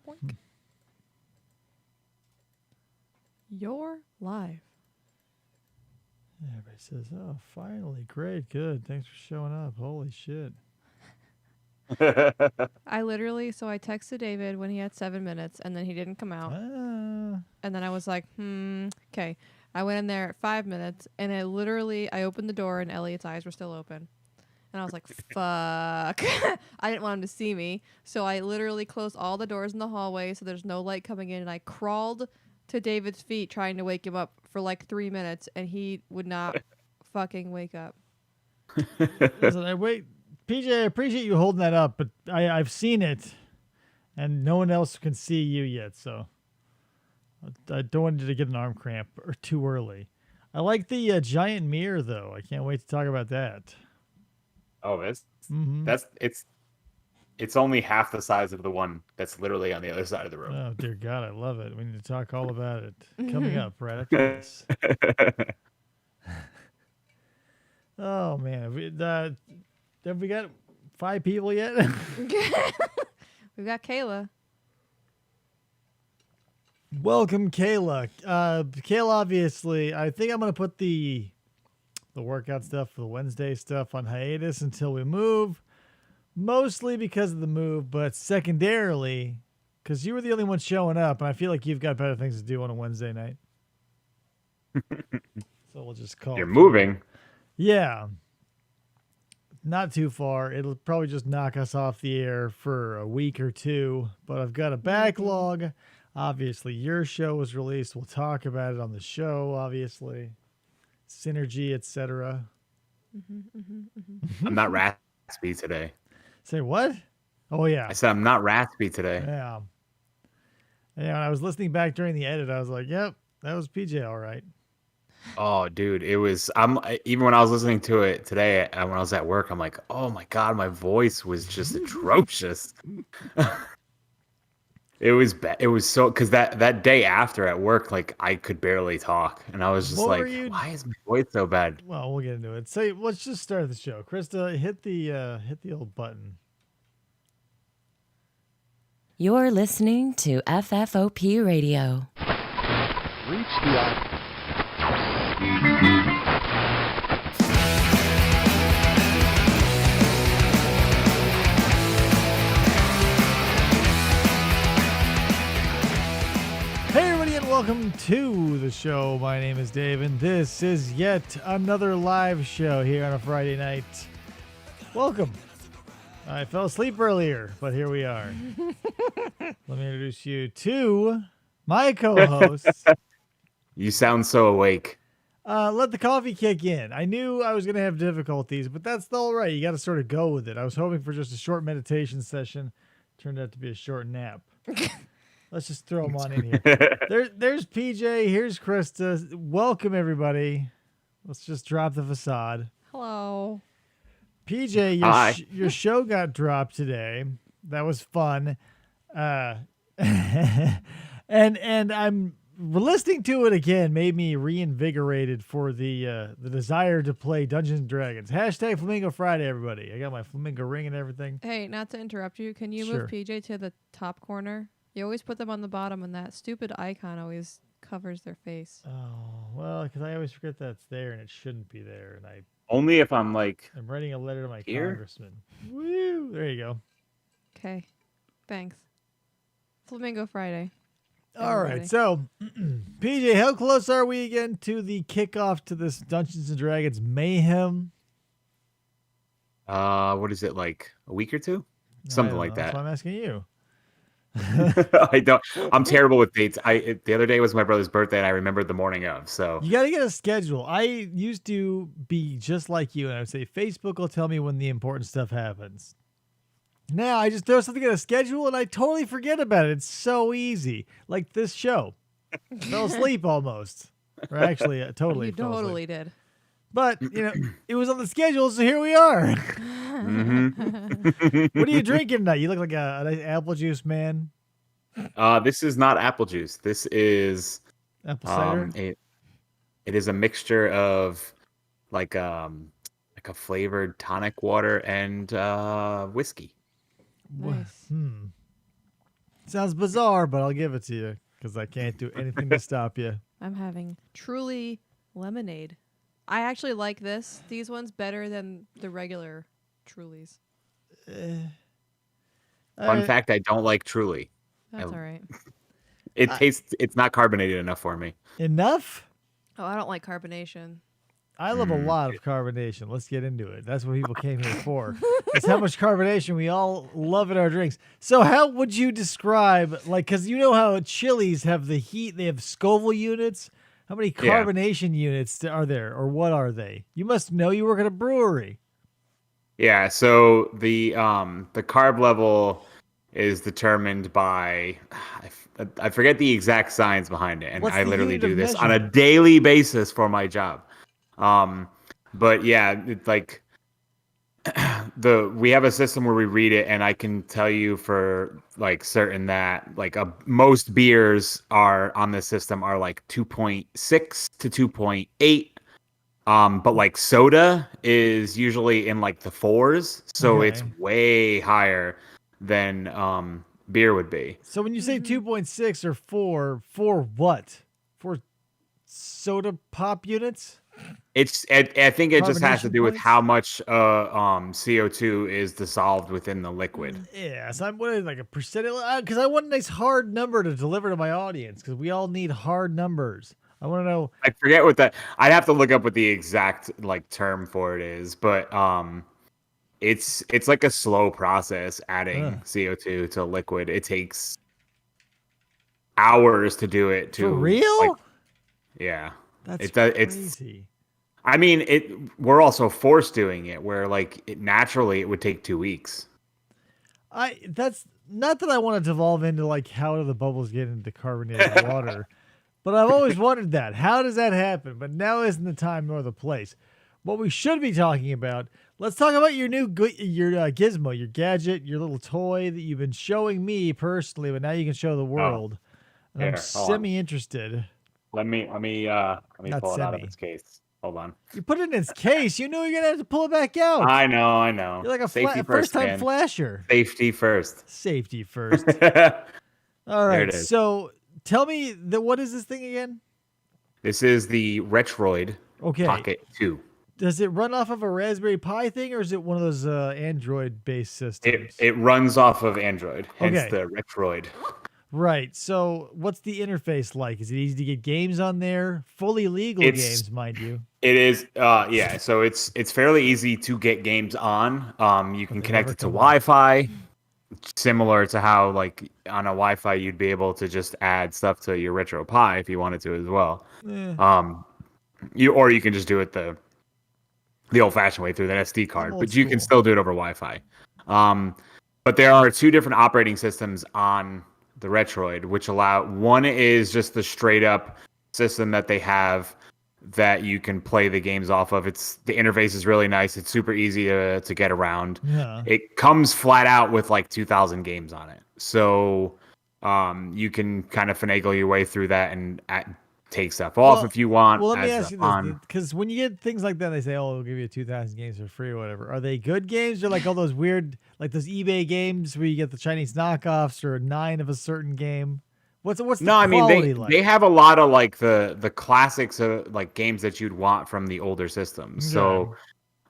Boink. You're live. Everybody says, "Oh, finally, great, good. Thanks for showing up. Holy shit!" I texted David when he had 7 minutes, and then he didn't come out. And then I was like, okay. I went in there at 5 minutes, and I opened the door, and Elliot's eyes were still open. And I was like, fuck. I didn't want him to see me. So I literally closed all the doors in the hallway so there's no light coming in. And I crawled to David's feet trying to wake him up for like 3 minutes. And he would not fucking wake up. Listen, PJ, I appreciate you holding that up, but I've seen it. And no one else can see you yet. So I don't want you to get an arm cramp or too early. I like the giant mirror, though. I can't wait to talk about that. Oh, it's only half the size of the one that's literally on the other side of the room. Oh dear God, I love it. We need to talk all about it coming up right after this. Oh man, have we got 5 people yet? We've got Kayla. Welcome, Kayla. Kayla, obviously, I think I'm gonna put the workout stuff for the Wednesday stuff on hiatus until we move. Mostly because of the move, but secondarily, because you were the only one showing up, and I feel like you've got better things to do on a Wednesday night. So we'll just call. You're moving. Yeah. Not too far. It'll probably just knock us off the air for a week or two, but I've got a backlog. Obviously, your show was released. We'll talk about it on the show, obviously. Synergy, etc. I'm not raspy today. Say what? Oh, yeah. I said I'm not raspy today. Yeah. Yeah, when I was listening back during the edit, I was like, yep, that was PJ all right. Oh, dude, it was. Even when I was listening to it today, when I was at work, I'm like, oh my God, my voice was just atrocious. It was bad. It was so, because that day after at work, like I could barely talk, and I was just why is my voice so bad? Well, we'll get into it. So let's just start the show. Krista, hit the old button. You're listening to FFOP Radio. Reach the Welcome to the show. My name is Dave, and this is yet another live show here on a Friday night. Welcome. I fell asleep earlier, but here we are. Let me introduce you to my co-hosts. You sound so awake. Let the coffee kick in. I knew I was going to have difficulties, but that's all right. You got to sort of go with it. I was hoping for just a short meditation session. Turned out to be a short nap. Let's just throw them on in here. There's PJ. Here's Krista. Welcome, everybody. Let's just drop the facade. Hello. PJ, your show got dropped today. That was fun. And I'm listening to it again made me reinvigorated for the desire to play Dungeons & Dragons. Hashtag Flamingo Friday, everybody. I got my flamingo ring and everything. Hey, not to interrupt you. Can you move PJ to the top corner? You always put them on the bottom, and that stupid icon always covers their face. Oh, well, because I always forget that's there, and it shouldn't be there. And only if I'm like... I'm writing a letter to my here? congressman. Woo! There you go. Okay. Thanks. Flamingo Friday. All right, so, PJ, how close are we again to the kickoff to this Dungeons & Dragons mayhem? What is it, like a week or two? Something like that. That's why I'm asking you. I'm terrible with dates. The other day was my brother's birthday, and I remembered the morning of. So you got to get a schedule. I used to be just like you, and I would say Facebook will tell me when the important stuff happens. Now I just throw something in a schedule, and I totally forget about it. It's so easy, like this show. I fell asleep almost, or actually, totally. You totally did. But it was on the schedule, so here we are. What are you drinking tonight? You look like a nice apple juice man. This is not apple juice. This is apple cider. It is a mixture of like a flavored tonic water and whiskey. Nice. Sounds bizarre, but I'll give it to you because I can't do anything to stop you. I'm having Truly lemonade. I actually like these ones better than the regular Trulies. Fun fact: I don't like Truly. That's all right. It tastes. It's not carbonated enough for me. Enough? Oh, I don't like carbonation. I love a lot of carbonation. Let's get into it. That's what people came here for. It's how much carbonation we all love in our drinks. So how would you describe, like, because you know how chilies have the heat, they have Scoville units. How many carbonation units are there, or what are they? You must know, you work at a brewery. Yeah, so the carb level is determined by I forget the exact science behind it, and What's I the literally unit of do this on a measurement? daily basis for my job. But yeah, it's like we have a system where we read it, and I can tell you for like certain that like most beers are on this system are like 2.6 to 2.8. But like soda is usually in like the 4s, so it's Okay. way higher than beer would be. So when you say 2.6 or 4, for what? For soda pop units? I think it just has to Carbonation do with points? how much CO2 is dissolved within the liquid. Yeah, so I'm wondering like a percentage, because I want a nice hard number to deliver to my audience, because we all need hard numbers. I want to know. I forget what that. I'd have to look up what the exact like term for it is, but it's like a slow process adding CO2 to liquid. It takes hours to do it. For real? Like, yeah, That's It's. crazy. I mean, we're also forced doing it where like naturally it would take 2 weeks. That's not that I want to devolve into like how do the bubbles get into carbonated water, but I've always wondered that. How does that happen? But now isn't the time nor the place. What we should be talking about. Let's talk about your new gizmo, your gadget, your little toy that you've been showing me personally, but now you can show the world. And I'm Here, hold on. semi-interested. Let me Not pull it out of semi. its case. Hold on. You put it in its case. You know you're gonna have to pull it back out. I know. You're like a Safety first-time man. flasher. Safety first. Safety first. There All right. it is. So tell me what is this thing again? This is the Retroid Okay. Pocket 2. Does it run off of a Raspberry Pi thing, or is it one of those Android-based systems? It runs off of Android, hence Okay. the Retroid. Right. So what's the interface like? Is it easy to get games on there? Fully legal games, mind you. It is, yeah. So it's fairly easy to get games on. You can they connect never it to come on. Wi-Fi, similar to how like on a Wi-Fi you'd be able to just add stuff to your Retro Pi if you wanted to as well. You can just do it the old-fashioned way through that SD card, old but you can school. still do it over Wi-Fi. But there are 2 different operating systems on the Retroid, which one is just the straight up system that they have that you can play the games off of. The interface is really nice. It's super easy to get around. Yeah. It comes flat out with like 2,000 games on it. So you can kind of finagle your way through that and take stuff off if you want. Well, let me add ask you stuff this, on. because when you get things like that, they say, "Oh, we'll give you 2,000 games for free or whatever." Are they good games, or like all those weird, like those eBay games where you get the Chinese knockoffs or 9 of a certain game? What's the quality like? They have a lot of like the classics of like games that you'd want from the older systems. Okay. So,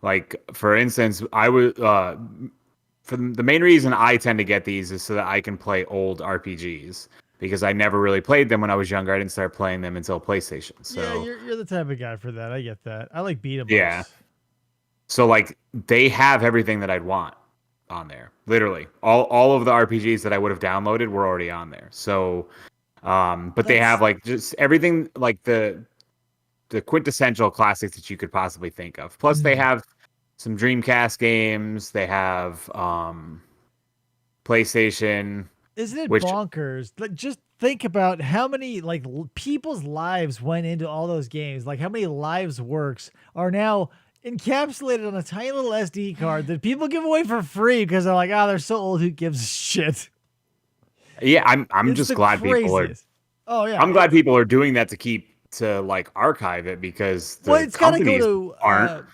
like for instance, I would for the main reason I tend to get these is so that I can play old RPGs. Because I never really played them when I was younger. I didn't start playing them until PlayStation. So Yeah, you're the type of guy for that. I get that. I like beat 'em ups. Yeah. So like they have everything that I'd want on there. Literally. All of the RPGs that I would have downloaded were already on there. So but they have like just everything like the quintessential classics that you could possibly think of. Plus they have some Dreamcast games, they have PlayStation. Isn't it Which- bonkers? Like, just think about how many like people's lives went into all those games. Like, how many lives works are now encapsulated on a tiny little SD card that people give away for free because they're like, oh, they're so old. Who gives a shit? Yeah, I'm It's just the glad people are. craziest. Oh yeah, I'm glad people are doing that to like archive it because the well, it's got to go companies to aren't.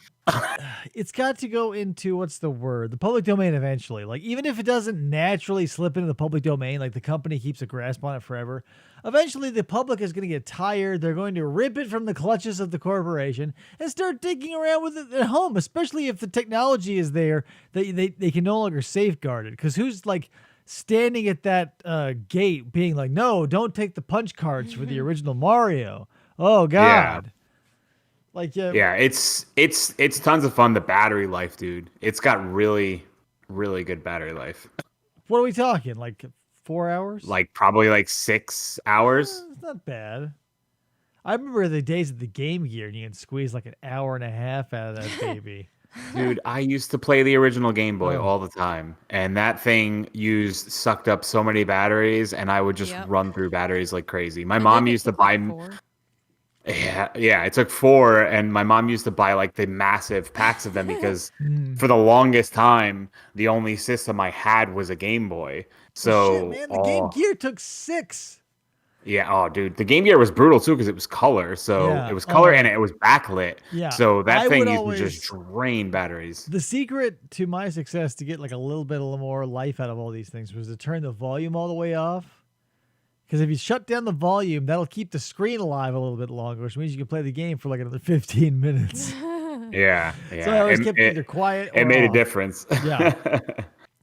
it's got to go into, what's the word? The public domain eventually. Like, even if it doesn't naturally slip into the public domain, like the company keeps a grasp on it forever, eventually the public is going to get tired. They're going to rip it from the clutches of the corporation and start digging around with it at home, especially if the technology is there that they can no longer safeguard it. Because who's like standing at that gate being like, no, don't take the punch cards for the original Mario. Oh, God. Like, Yeah, it's tons of fun. The battery life, dude. It's got really, really good battery life. what are we talking? Like 4 hours? Like probably like 6 hours. It's not bad. I remember the days of the Game Gear and you can squeeze like an hour and a half out of that baby. Dude, I used to play the original Game Boy Oh. all the time, and that thing sucked up so many batteries, and I would just run through batteries like crazy. My mom used to buy. Yeah, it took 4, and my mom used to buy like the massive packs of them because for the longest time, the only system I had was a Game Boy. So, shit, man, the Game Gear took 6. Yeah, oh, dude, the Game Gear was brutal too because it was color. So Yeah. it was color and it was backlit. Yeah, So that I thing would used always- to just drain batteries. The secret to my success to get like a little bit more life out of all these things was to turn the volume all the way off. Because if you shut down the volume, that'll keep the screen alive a little bit longer, which means you can play the game for like another 15 minutes. Yeah. So I always kept either quiet or It made off. a difference. Yeah.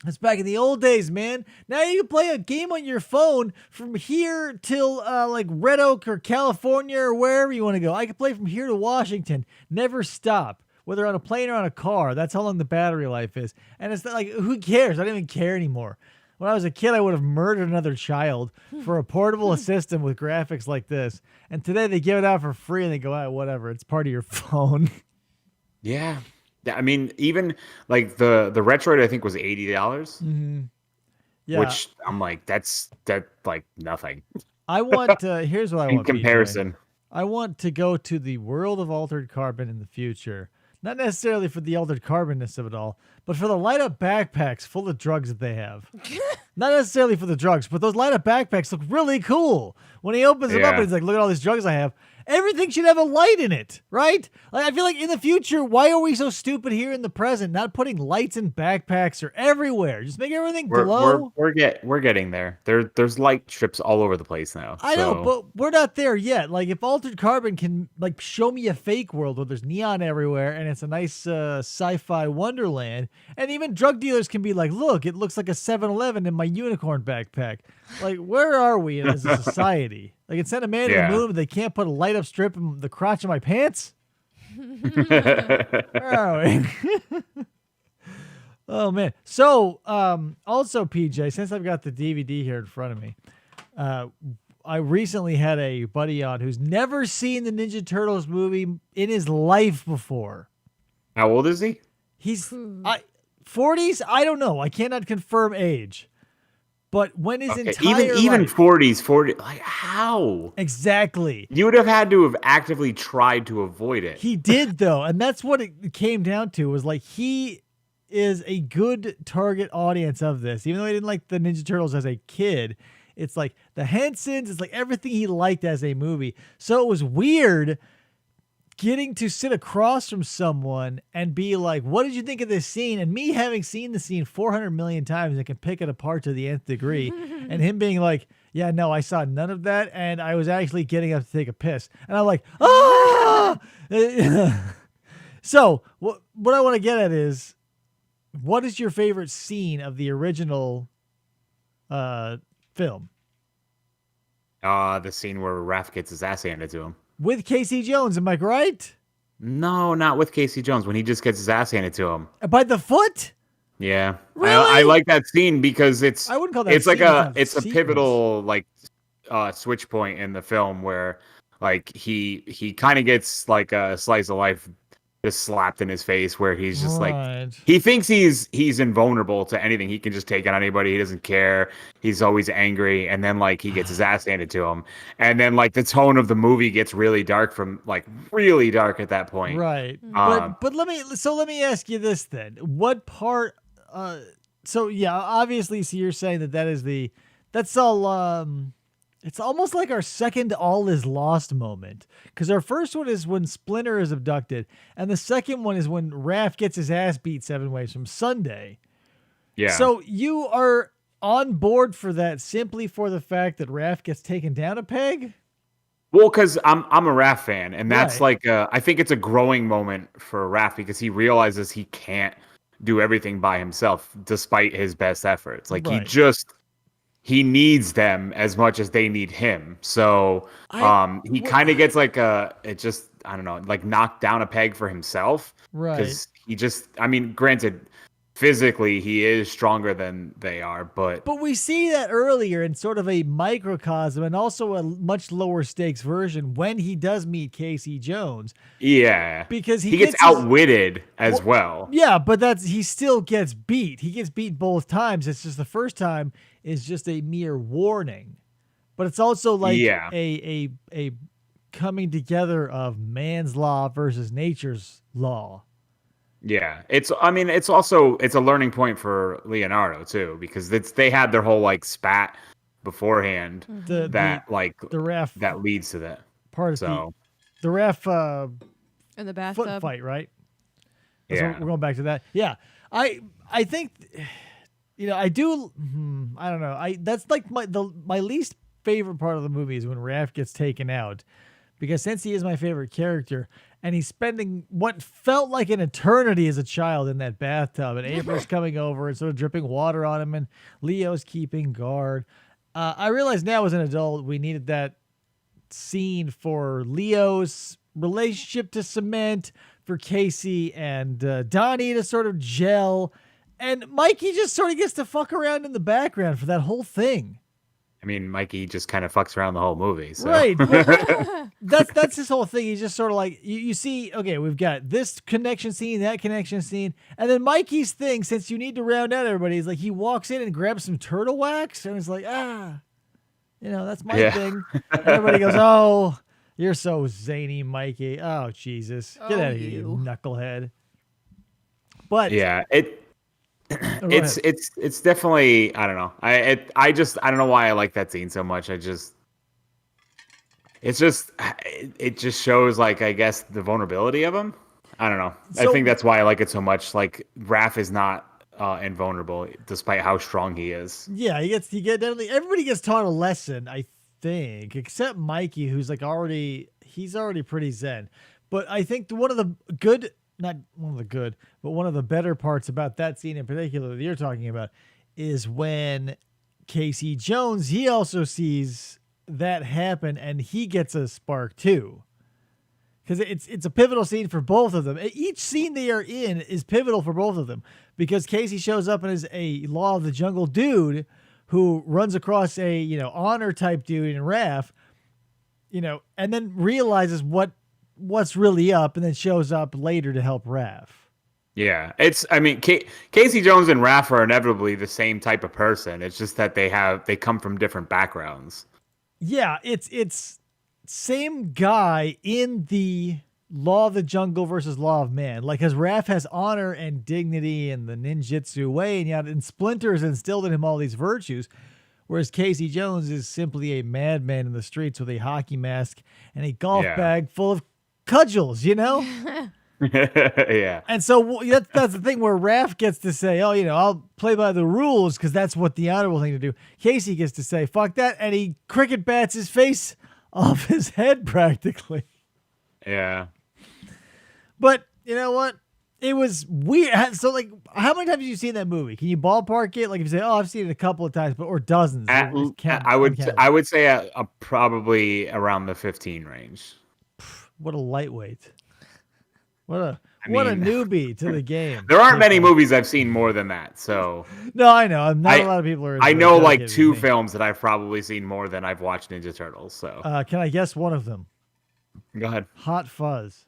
That's back in the old days, man. Now you can play a game on your phone from here till like Red Oak or California or wherever you want to go. I can play from here to Washington. Never stop. Whether on a plane or on a car. That's how long the battery life is. And it's not like, who cares? I don't even care anymore. When I was a kid, I would have murdered another child for a portable system with graphics like this. And today they give it out for free and they go, ah, whatever. It's part of your phone. Yeah. I mean, even like the Retroid, I think was $80. Yeah. Which I'm like, that's like nothing I want here's what I in want. BJ. comparison. I want to go to the world of Altered Carbon in the future. Not necessarily for the Altered Carbonness of it all, but for the light up backpacks full of drugs that they have. Not necessarily for the drugs, but those light up backpacks look really cool. When he opens them up Yeah. and he's like, look at all these drugs I have. Everything should have a light in it, right? Like, I feel like in the future, why are we so stupid here in the present, not putting lights in backpacks or everywhere? Just make everything glow. We're getting there. There's light strips all over the place now. I know, so- but we're not there yet. Like, if Altered Carbon can like show me a fake world where there's neon everywhere and it's a nice sci-fi wonderland, and even drug dealers can be like, look, it looks like a 7-Eleven in my unicorn backpack. Like, where are we as a society? Like, it sent a man to the moon, but they can't put a light up strip in the crotch of my pants? Where are we? Oh, man. So, also, PJ, since I've got the DVD here in front of me, I recently had a buddy on who's never seen the Ninja Turtles movie in his life before. How old is he? He's 40s? I don't know. I cannot confirm age. But when his entire even life, 40, like how? exactly. You would have had to have actively tried to avoid it. He did though, and that's what it came down to. Was like he is a good target audience of this, even though he didn't like the Ninja Turtles as a kid. It's like the Hensons. It's like everything he liked as a movie. So it was weird getting to sit across from someone and be like, what did you think of this scene? And me having seen the scene 400 million times and can pick it apart to the nth degree. And him being like, yeah, no, I saw none of that. And I was actually getting up to take a piss. And I'm like, ah! So what I want to get at is, what is your favorite scene of the original film? The scene where Raph gets his ass handed to him. With Casey Jones, am I right? No, not with Casey Jones. When he just gets his ass handed to him. By the foot? Yeah, Really? I like that scene because it's. I wouldn't call that. It's like scene, it's a sequence. pivotal like switch point in the film where like he kind of gets like a slice of life just slapped in his face where he's just like he thinks he's invulnerable to anything. He can just take on anybody. He doesn't care. He's always angry, and then like he gets his ass handed to him, and then like the tone of the movie gets really dark from like really dark at that point. Right. But let me ask you this then. What part so yeah, obviously so you're saying that's all It's almost like our second all is lost moment. Because our first one is when Splinter is abducted, and the second one is when Raph gets his ass beat 7 ways from Sunday. Yeah. So you are on board for that simply for the fact that Raph gets taken down a peg? Well, because I'm a Raph fan, and that's Right. I think it's a growing moment for Raph because he realizes he can't do everything by himself despite his best efforts. Like Right. he needs them as much as they need him. So he kind of gets like I don't know, like knocked down a peg for himself. Right. Because I mean, granted, physically he is stronger than they are, but we see that earlier in sort of a microcosm and also a much lower stakes version when he does meet Casey Jones. yeah, Because he gets outwitted as well. Yeah, but he still gets beat. He gets beat both times. It's just the first time is just a mere warning. But it's also like a coming together of man's law versus nature's law. Yeah, it's also a learning point for Leonardo too, because they had their whole like spat beforehand The Raph that leads to that part of the Raph in the bathtub foot fight, right? Yeah, so we're going back to that. Yeah, I think I do. I don't know. That's like my least favorite part of the movie is when Raph gets taken out, because since he is my favorite character. And he's spending what felt like an eternity as a child in that bathtub. And April's coming over and sort of dripping water on him. And Leo's keeping guard. I realize now as an adult, we needed that scene for Leo's relationship to cement, for Casey and Donnie to sort of gel. And Mikey just sort of gets to fuck around in the background for that whole thing. I mean, Mikey just kind of fucks around the whole movie. So. Right. That's his whole thing. He's just sort of like, you see, okay, we've got this connection scene, that connection scene. And then Mikey's thing, since you need to round out everybody, is like he walks in and grabs some turtle wax. And he's like, that's my thing. And everybody goes, oh, you're so zany, Mikey. Oh, Jesus. Get out of here, you knucklehead. But yeah, it's definitely, I don't know. I don't know why I like that scene so much. It just shows, like, I guess the vulnerability of him. I don't know. I think that's why I like it so much. Like, Raph is not invulnerable despite how strong he is. Yeah, everybody gets taught a lesson, I think, except Mikey, who's like he's already pretty zen. But I think one of the better parts about that scene in particular that you're talking about is when Casey Jones, he also sees that happen and he gets a spark too. Because it's a pivotal scene for both of them. Each scene they are in is pivotal for both of them. Because Casey shows up and is a Law of the Jungle dude who runs across a, honor type dude in Raph, and then realizes what's really up and then shows up later to help Raph. Yeah, Casey Jones and Raph are inevitably the same type of person. It's just that they come from different backgrounds. Yeah, it's same guy in the Law of the Jungle versus Law of Man. Like, as Raph has honor and dignity and the ninjutsu way, and yet in Splinter has instilled in him all these virtues, whereas Casey Jones is simply a madman in the streets with a hockey mask and a golf bag full of cudgels, Yeah. And so that's the thing where Raph gets to say, oh, I'll play by the rules because that's what the honorable thing to do. Casey gets to say, fuck that, and he cricket bats his face off his head practically. Yeah. But you know what? It was weird. So, like, how many times have you seen that movie? Can you ballpark it? Like, if you say, "Oh, I've seen it a couple of times," or dozens. I would say probably around the 15 range. What a lightweight! What a newbie to the game. There aren't many movies I've seen more than that. So no, I know. Not a lot of people are. I know like 2 films that I've probably seen more than I've watched Ninja Turtles. So can I guess one of them? Go ahead. Hot Fuzz.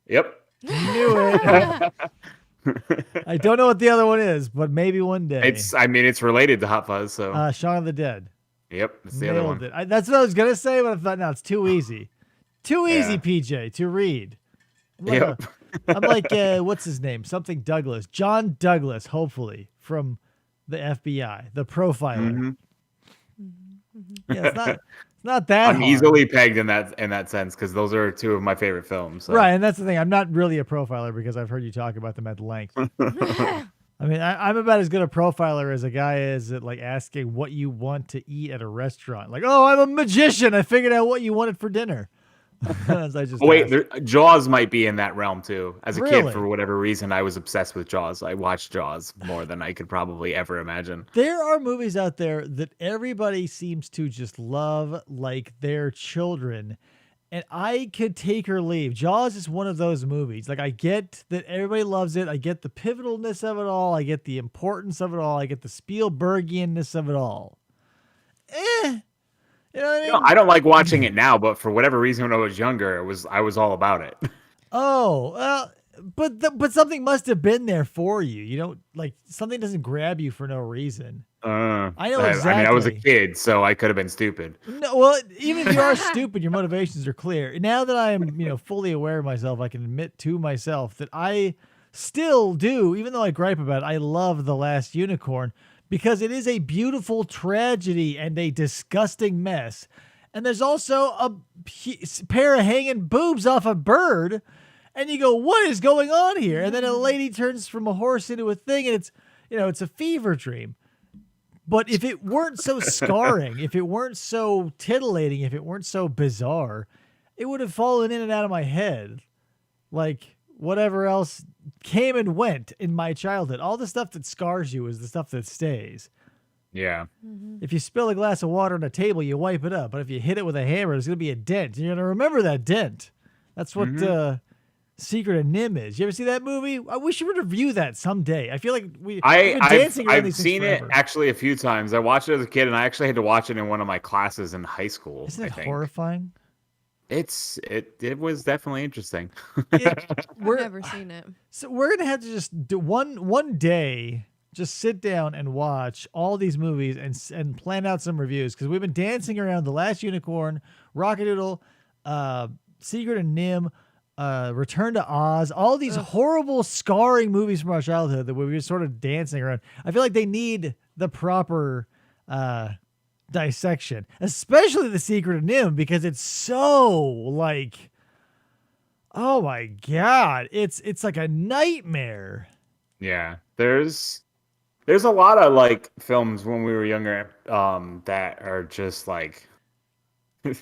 Yep. Knew it. I don't know what the other one is, but maybe one day. It's related to Hot Fuzz. So Shaun of the Dead. Yep, that's the other one. That's what I was gonna say, but I thought, no, it's too easy. Too easy, PJ, to read. I'm like, what's his name? Something Douglas. John Douglas, hopefully, from the FBI, the profiler. Yeah, it's not that I'm hard. easily pegged in that sense because those are two of my favorite films. So. Right, and that's the thing. I'm not really a profiler because I've heard you talk about them at length. I mean, I'm about as good a profiler as a guy is at like asking what you want to eat at a restaurant. Like, oh, I'm a magician. I figured out what you wanted for dinner. As I just Wait, asked. Jaws might be in that realm too. As a Really? kid, for whatever reason, I was obsessed with Jaws. I watched Jaws more than I could probably ever imagine. There are movies out there that everybody seems to just love like their children. And I could take or leave. Jaws is one of those movies. Like, I get that everybody loves it. I get the pivotalness of it all. I get the importance of it all. I get the Spielbergianness of it all. You know what I mean? No, I don't like watching it now, but for whatever reason, when I was younger, I was all about it. Oh, well, but something must have been there for you. You don't like something doesn't grab you for no reason. I know exactly. I mean, I was a kid, so I could have been stupid. No, well, even if you are stupid, your motivations are clear. Now that I am, fully aware of myself, I can admit to myself that I still do, even though I gripe about it, I love The Last Unicorn because it is a beautiful tragedy and a disgusting mess. And there's also a pair of hanging boobs off a bird. And you go, what is going on here? And then a lady turns from a horse into a thing, and it's, it's a fever dream. But if it weren't so scarring, if it weren't so titillating, if it weren't so bizarre, it would have fallen in and out of my head. Like whatever else came and went in my childhood. All the stuff that scars you is the stuff that stays. Yeah. If you spill a glass of water on a table, you wipe it up. But if you hit it with a hammer, there's going to be a dent. You're going to remember that dent. That's what Secret of Nim is. You ever see that movie? We should review that someday. I feel like I've seen it actually a few times. I watched it as a kid, and I actually had to watch it in one of my classes in high school. Isn't it horrifying? It was definitely interesting. I've never seen it. So we're gonna have to just do one day. Just sit down and watch all these movies and plan out some reviews because we've been dancing around The Last Unicorn, Rockadoodle, Secret of Nim, Return to Oz, all these horrible, scarring movies from our childhood that we were just sort of dancing around. I feel like they need the proper dissection, especially The Secret of Nim, because it's so like, oh my God, it's like a nightmare. Yeah, there's a lot of like films when we were younger that are just like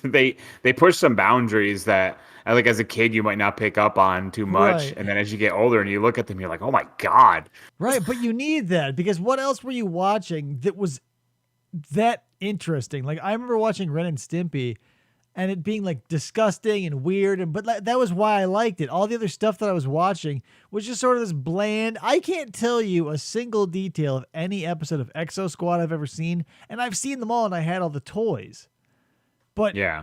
they push some boundaries that like as a kid you might not pick up on too much, right. And then as you get older and you look at them, you're like, oh my God. Right, but you need that because what else were you watching that was that interesting? Like I remember watching Ren and Stimpy and it being like disgusting and weird, but that was why I liked it. All the other stuff that I was watching was just sort of this bland. I can't tell you a single detail of any episode of Exo Squad I've ever seen, and I've seen them all and I had all the toys. But yeah,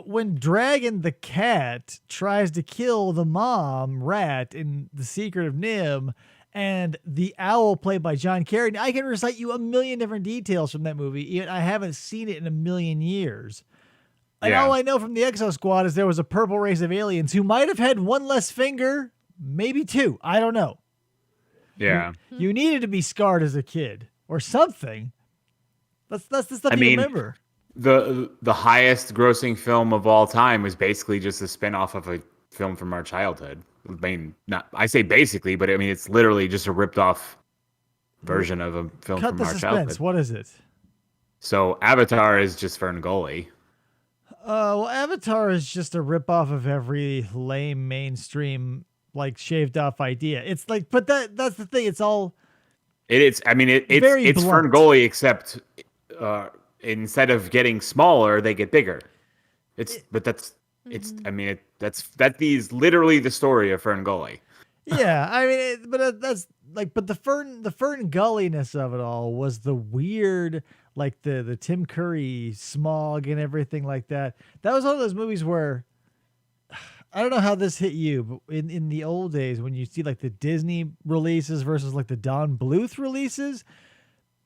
when Dragon the cat tries to kill the mom rat in The Secret of Nim, and the owl played by John Kerry, I can recite you a million different details from that movie. I haven't seen it in a million years. And all I know from the Exo Squad is there was a purple race of aliens who might have had one less finger, maybe two. I don't know. Yeah. You needed to be scarred as a kid or something. That's the stuff you remember. The highest grossing film of all time was basically just a spinoff of a film from our childhood. I mean, I say basically, but I mean, it's literally just a ripped off version of a film from our childhood. What is it? So Avatar is just Ferngully. Well, Avatar is just a ripoff of every lame mainstream, like shaved off idea. It's like, but that's the thing. It's all. It's Ferngully, except instead of getting smaller, they get bigger. That's literally the story of Ferngully. Yeah, I mean, that's like, but the Ferngulliness of it all was the weird, like the Tim Curry smog and everything like that. That was one of those movies where I don't know how this hit you, but in the old days when you see like the Disney releases versus like the Don Bluth releases,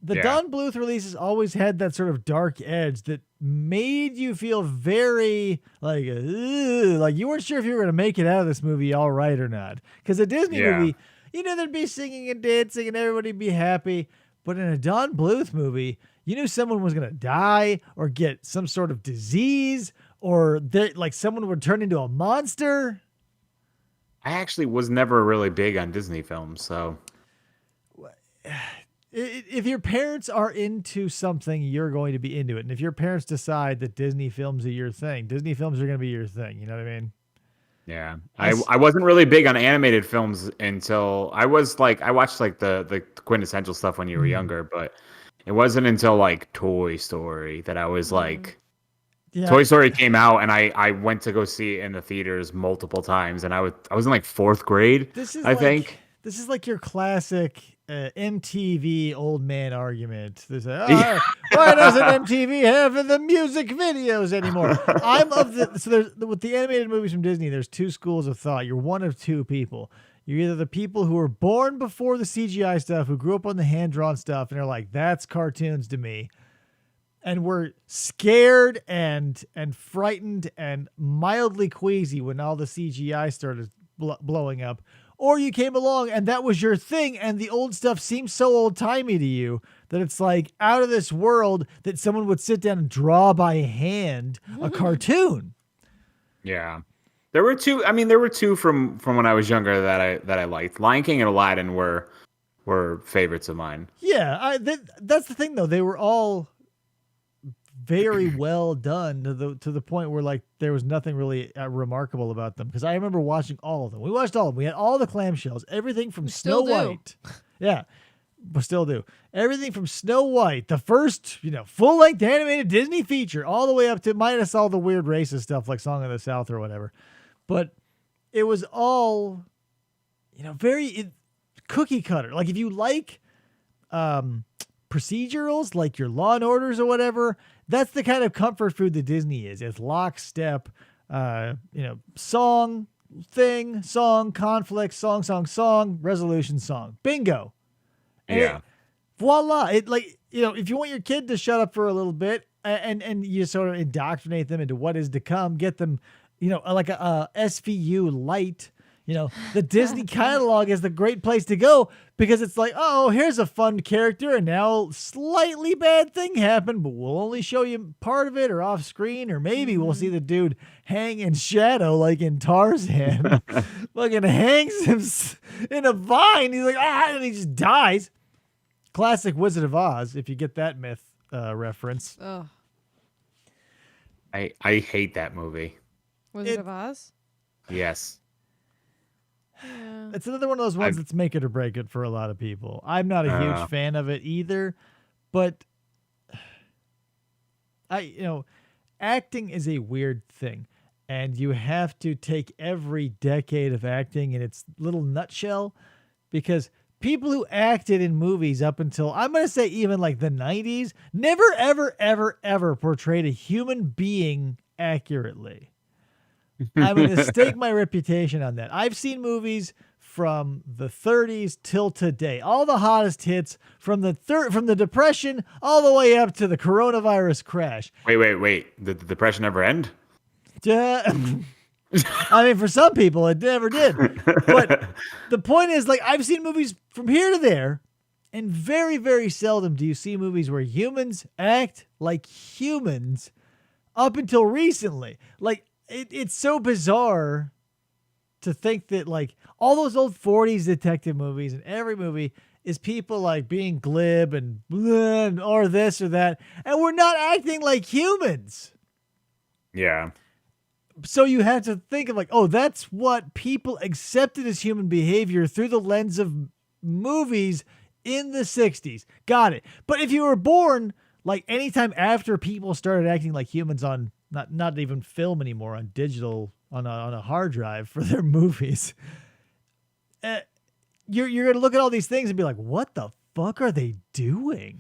Don Bluth releases always had that sort of dark edge that made you feel very like you weren't sure if you were going to make it out of this movie all right or not. Because a Disney movie, there'd be singing and dancing and everybody be happy. But in a Don Bluth movie, you knew someone was going to die or get some sort of disease or like someone would turn into a monster. I actually was never really big on Disney films, so If your parents are into something, you're going to be into it. And if your parents decide that Disney films are your thing, Disney films are going to be your thing. You know what I mean? yeah. I wasn't really big on animated films until I watched like the quintessential stuff when you were younger, but it wasn't until like Toy Story that I was like, Yeah. Toy Story came out and I went to go see it in the theaters multiple times, and I was in like 4th grade. I think this is like your classic MTV old man argument. They say, why doesn't MTV have the music videos anymore? With the animated movies from Disney, there's 2 schools of thought. You're one of 2 people. You're either the people who were born before the CGI stuff, who grew up on the hand-drawn stuff, and are like, that's cartoons to me. And were scared and frightened and mildly queasy when all the CGI started blowing up. Or you came along and that was your thing, and the old stuff seems so old-timey to you that it's like out of this world that someone would sit down and draw by hand a cartoon. Yeah. There were 2. I mean, there were 2 from when I was younger that I liked. Lion King and Aladdin were favorites of mine. Yeah, that's the thing though. They were all very well done to the point where like there was nothing really remarkable about them, because I remember watching all of them. We watched all of them. We had all the clamshells, everything from Snow White. Yeah, but still do. Everything from Snow White, the first, full-length animated Disney feature, all the way up to minus all the weird racist stuff like Song of the South or whatever. But it was all, very cookie cutter. Like if you like procedurals like your Law and Orders or whatever, that's the kind of comfort food that Disney is. It's lockstep, song, thing, song, conflict, song, resolution, song. Bingo. And voila. It like, if you want your kid to shut up for a little bit and you sort of indoctrinate them into what is to come, get them, like a SVU light. The Disney catalog is the great place to go, because it's like, oh, here's a fun character and now slightly bad thing happened, but we'll only show you part of it or off screen, or maybe we'll see the dude hang in shadow like in Tarzan. Fucking hangs him in a vine. He's like, and he just dies. Classic Wizard of Oz, if you get that myth reference. Ugh. I hate that movie. Wizard of Oz? Yes. Yeah. It's another one of those ones that's make it or break it for a lot of people. I'm not a huge fan of it either, but acting is a weird thing, and you have to take every decade of acting in its little nutshell, because people who acted in movies up until, I'm going to say even like the 90s, never, ever, ever, ever portrayed a human being accurately. I'm going to stake my reputation on that. I've seen movies from the 30s till today. All the hottest hits from the Depression all the way up to the coronavirus crash. Wait. Did the Depression ever end? I mean, for some people, it never did. But the point is, like, I've seen movies from here to there, and very, very seldom do you see movies where humans act like humans up until recently. Like, it's so bizarre to think that like all those old 40s detective movies and every movie is people like being glib and or this or that, and we're not acting like humans. Yeah. So you have to think of like, oh, that's what people accepted as human behavior through the lens of movies in the 60s. Got it. But if you were born like anytime after people started acting like humans on not even film anymore, on digital, on a hard drive for their movies, you're going to look at all these things and be like, what the fuck are they doing?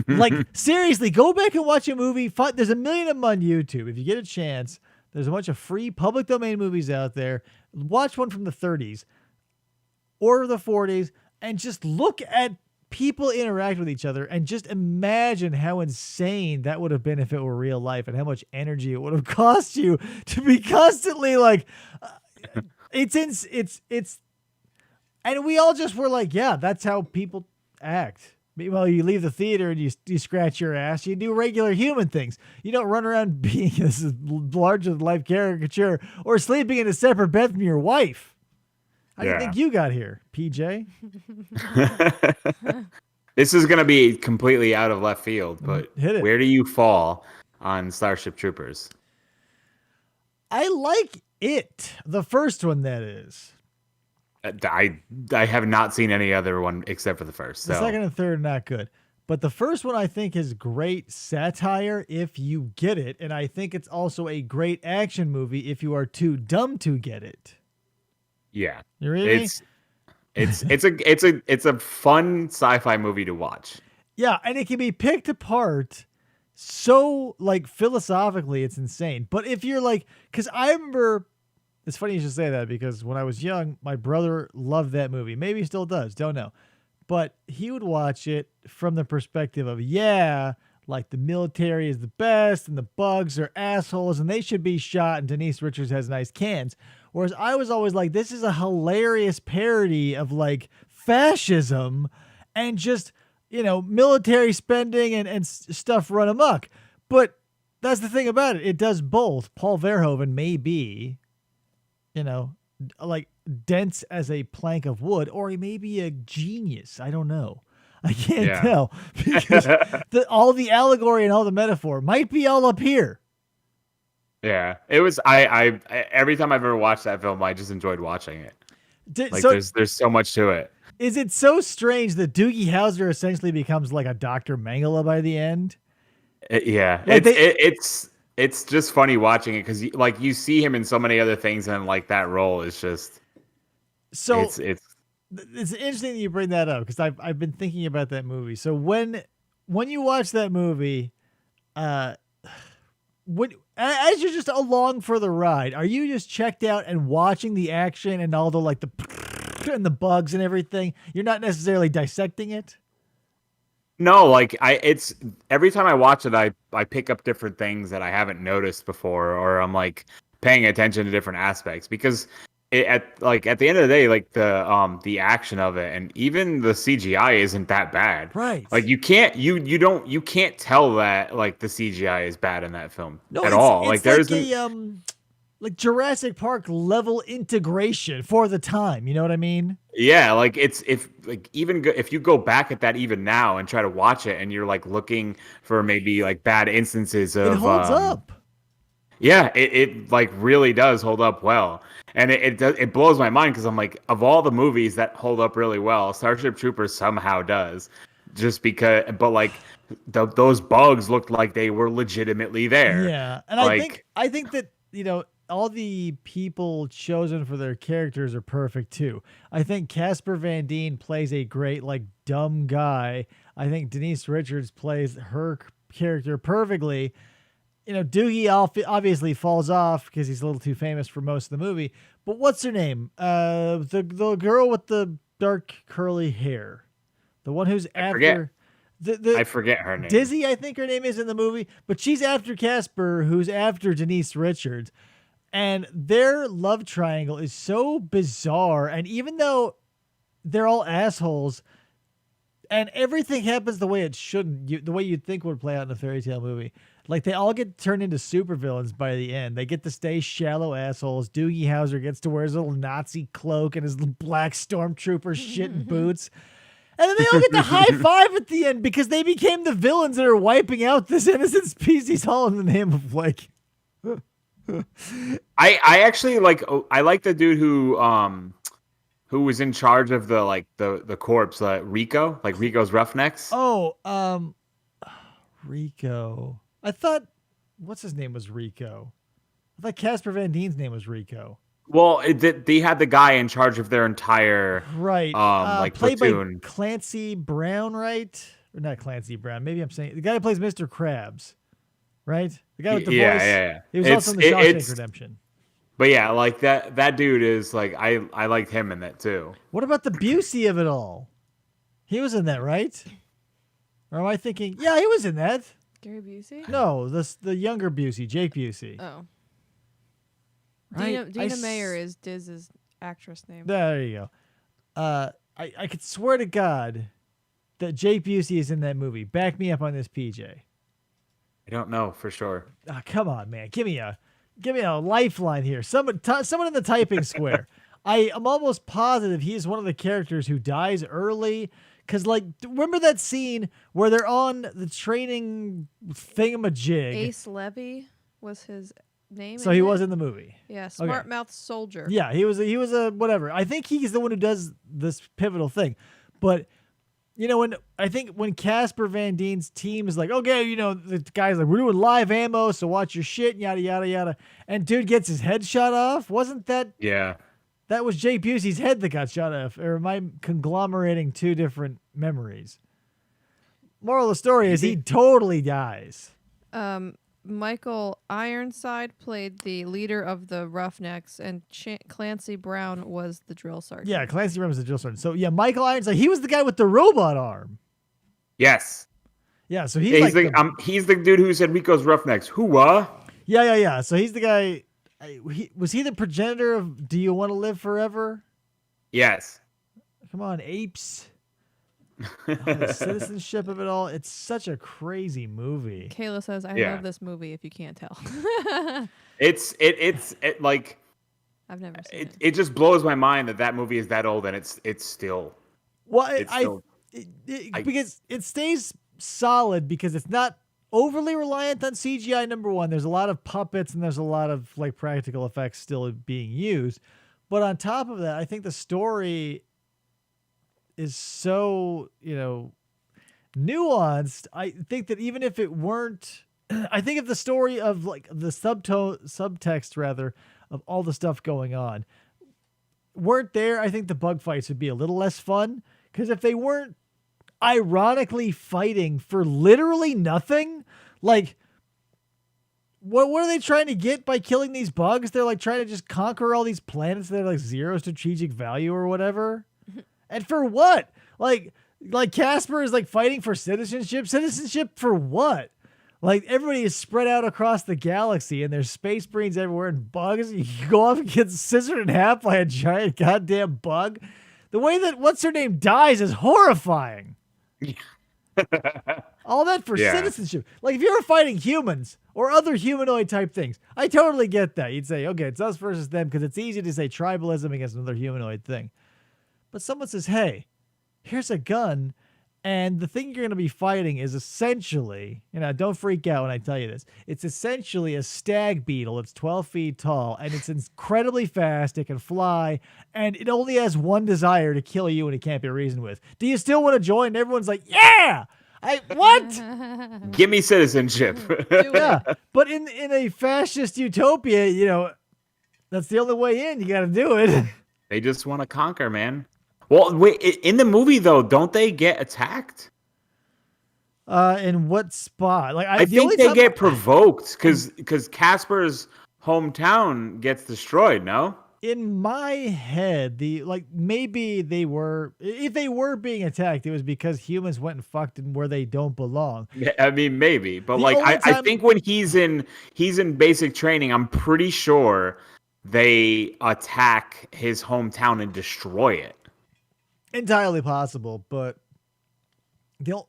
Like, seriously, go back and watch a movie. There's a million of them on YouTube. If you get a chance, there's a bunch of free public domain movies out there. Watch one from the 30s or the 40s and just look at people interact with each other and just imagine how insane that would have been if it were real life, and how much energy it would have cost you to be constantly like, it's, and we all just were like, yeah, that's how people act. Meanwhile, you leave the theater and you scratch your ass. You do regular human things. You don't run around being this larger-than-life caricature or sleeping in a separate bed from your wife. How do you think you got here, PJ? This is going to be completely out of left field, but Hit it. Where do you fall on Starship Troopers? I like it. The first one, that is. I have not seen any other one except for the first. So. The second and third are not good. But the first one, I think, is great satire if you get it. And I think it's also a great action movie if you are too dumb to get it. Yeah. You really? It's a fun sci-fi movie to watch. Yeah, and it can be picked apart so, like, philosophically, it's insane. But if you're like, because I remember, it's funny you should say that, because when I was young, my brother loved that movie. Maybe he still does, don't know. But he would watch it from the perspective of, like the military is the best and the bugs are assholes and they should be shot and Denise Richards has nice cans. Whereas I was always like, this is a hilarious parody of like fascism and just, military spending and stuff run amok. But that's the thing about it. It does both. Paul Verhoeven may be, like dense as a plank of wood, or he may be a genius. I don't know. I can't tell because all the allegory and all the metaphor might be all up here. Yeah, it was. I every time I've ever watched that film, I just enjoyed watching it. There's so much to it. Is it so strange that Doogie Howser essentially becomes like a Dr. Mengele by the end? It's just funny watching it because you see him in so many other things, and like that role is just so. It's interesting that you bring that up because I've been thinking about that movie. So when you watch that movie, as you're just along for the ride, are you just checked out and watching the action and all the like the and the bugs and everything? You're not necessarily dissecting it. No, it's every time I watch it, I pick up different things that I haven't noticed before, or I'm like paying attention to different aspects because. At the end of the day, like the action of it and even the CGI isn't that bad. Right. Like you can't tell that like the CGI is bad in that film at all. It's like a like Jurassic Park level integration for the time. You know what I mean? Yeah, like if you go back at that even now and try to watch it and you're like looking for maybe like bad instances of it holds up. Yeah, it like really does hold up well. And it blows my mind because I'm like, of all the movies that hold up really well, Starship Troopers somehow does. Just because, but like those bugs looked like they were legitimately there. Yeah, and I think that all the people chosen for their characters are perfect too. I think Casper Van Dien plays a great like dumb guy. I think Denise Richards plays her character perfectly. Doogie obviously falls off because he's a little too famous for most of the movie. But what's her name? The girl with the dark curly hair, the one who's after. I forget her name. Dizzy, I think her name is in the movie, but she's after Casper, who's after Denise Richards, and their love triangle is so bizarre. And even though they're all assholes. And everything happens the way it shouldn't, the way you'd think would play out in a fairy tale movie. Like, they all get turned into supervillains by the end. They get to stay shallow assholes. Doogie Howser gets to wear his little Nazi cloak and his black stormtrooper shit and boots. And then they all get to high five at the end because they became the villains that are wiping out this innocent species all in the name of, like... I actually like... I like the dude who was in charge of the corpse, Rico, like Rico's Roughnecks. Oh, Rico. I thought, what's his name was Rico? I thought Casper Van Dien's name was Rico. Well, they had the guy in charge of their entire right, played platoon. By Clancy Brown, right? Or not Clancy Brown? Maybe I'm saying the guy who plays Mr. Krabs, right? The guy with the voice. Yeah. He was also in the Shawshank Redemption. But yeah, like that dude is like I liked him in that too. What about the Busey of it all? He was in that, right? Or am I thinking? Yeah, he was in that. Gary Busey? No, the younger Busey, Jake Busey. Oh. Right? Dina Meyer is Diz's actress name. There you go. I could swear to God that Jake Busey is in that movie? Back me up on this, PJ. I don't know for sure. Ah, come on, man. Give me a lifeline here. Someone in the typing square. I am almost positive he is one of the characters who dies early. Because, like, remember that scene where they're on the training thingamajig? Ace Levy was his name. So he was in the movie. Yeah, smart mouth soldier. Yeah, he was a whatever. I think he's the one who does this pivotal thing. But, you know, when Casper Van Dien's team is like, okay, you know, the guy's like, we're doing live ammo, so watch your shit, yada, yada, yada. And dude gets his head shot off. Wasn't that? Yeah. That was Jake Busey's head that got shot off. Or am I conglomerating two different memories? Moral of the story is he totally dies. Michael Ironside played the leader of the Roughnecks, and Clancy Brown was the drill sergeant. Yeah, Clancy Brown was the drill sergeant. So, yeah, Michael Ironside, he was the guy with the robot arm. Yes. Yeah, so he's he's the dude who said Rico's Roughnecks. Who? Yeah. So he's the guy. Was he the progenitor of Do You Want to Live Forever? Yes. Come on, apes. The citizenship of it all. It's such a crazy movie. Kayla says, I love this movie if you can't tell. It's like I've never seen it. It just blows my mind that movie is that old and it's still. Well, because it stays solid because it's not overly reliant on CGI. Number one, there's a lot of puppets and there's a lot of like practical effects still being used. But on top of that, I think the story is so, nuanced. I think that even if it weren't, I think if the story of like the subtext rather of all the stuff going on weren't there, I think the bug fights would be a little less fun. Because if they weren't ironically fighting for literally nothing, like what are they trying to get by killing these bugs? They're like trying to just conquer all these planets that are like zero strategic value or whatever. And for what? Like Casper is like fighting for citizenship. Citizenship for what? Like everybody is spread out across the galaxy and there's space marines everywhere and bugs. You go off and get scissored in half by a giant goddamn bug. The way that what's her name dies is horrifying. All that for citizenship. Like if you were fighting humans or other humanoid type things, I totally get that. You'd say, okay, it's us versus them because it's easy to say tribalism against another humanoid thing. But someone says, hey, here's a gun, and the thing you're going to be fighting is essentially, don't freak out when I tell you this, it's essentially a stag beetle. It's 12 feet tall, and it's incredibly fast. It can fly, and it only has one desire to kill you, and it can't be reasoned with. Do you still want to join? And everyone's like, yeah! What? Give me citizenship. Yeah, but in a fascist utopia, that's the only way in. You got to do it. They just want to conquer, man. Well, wait, in the movie, though, don't they get attacked? In what spot? Like I think they get provoked because Casper's hometown gets destroyed, no? In my head, maybe they were, if they were being attacked, it was because humans went and fucked in where they don't belong. I mean, maybe. But I think when he's in basic training, I'm pretty sure they attack his hometown and destroy it. Entirely possible, but that's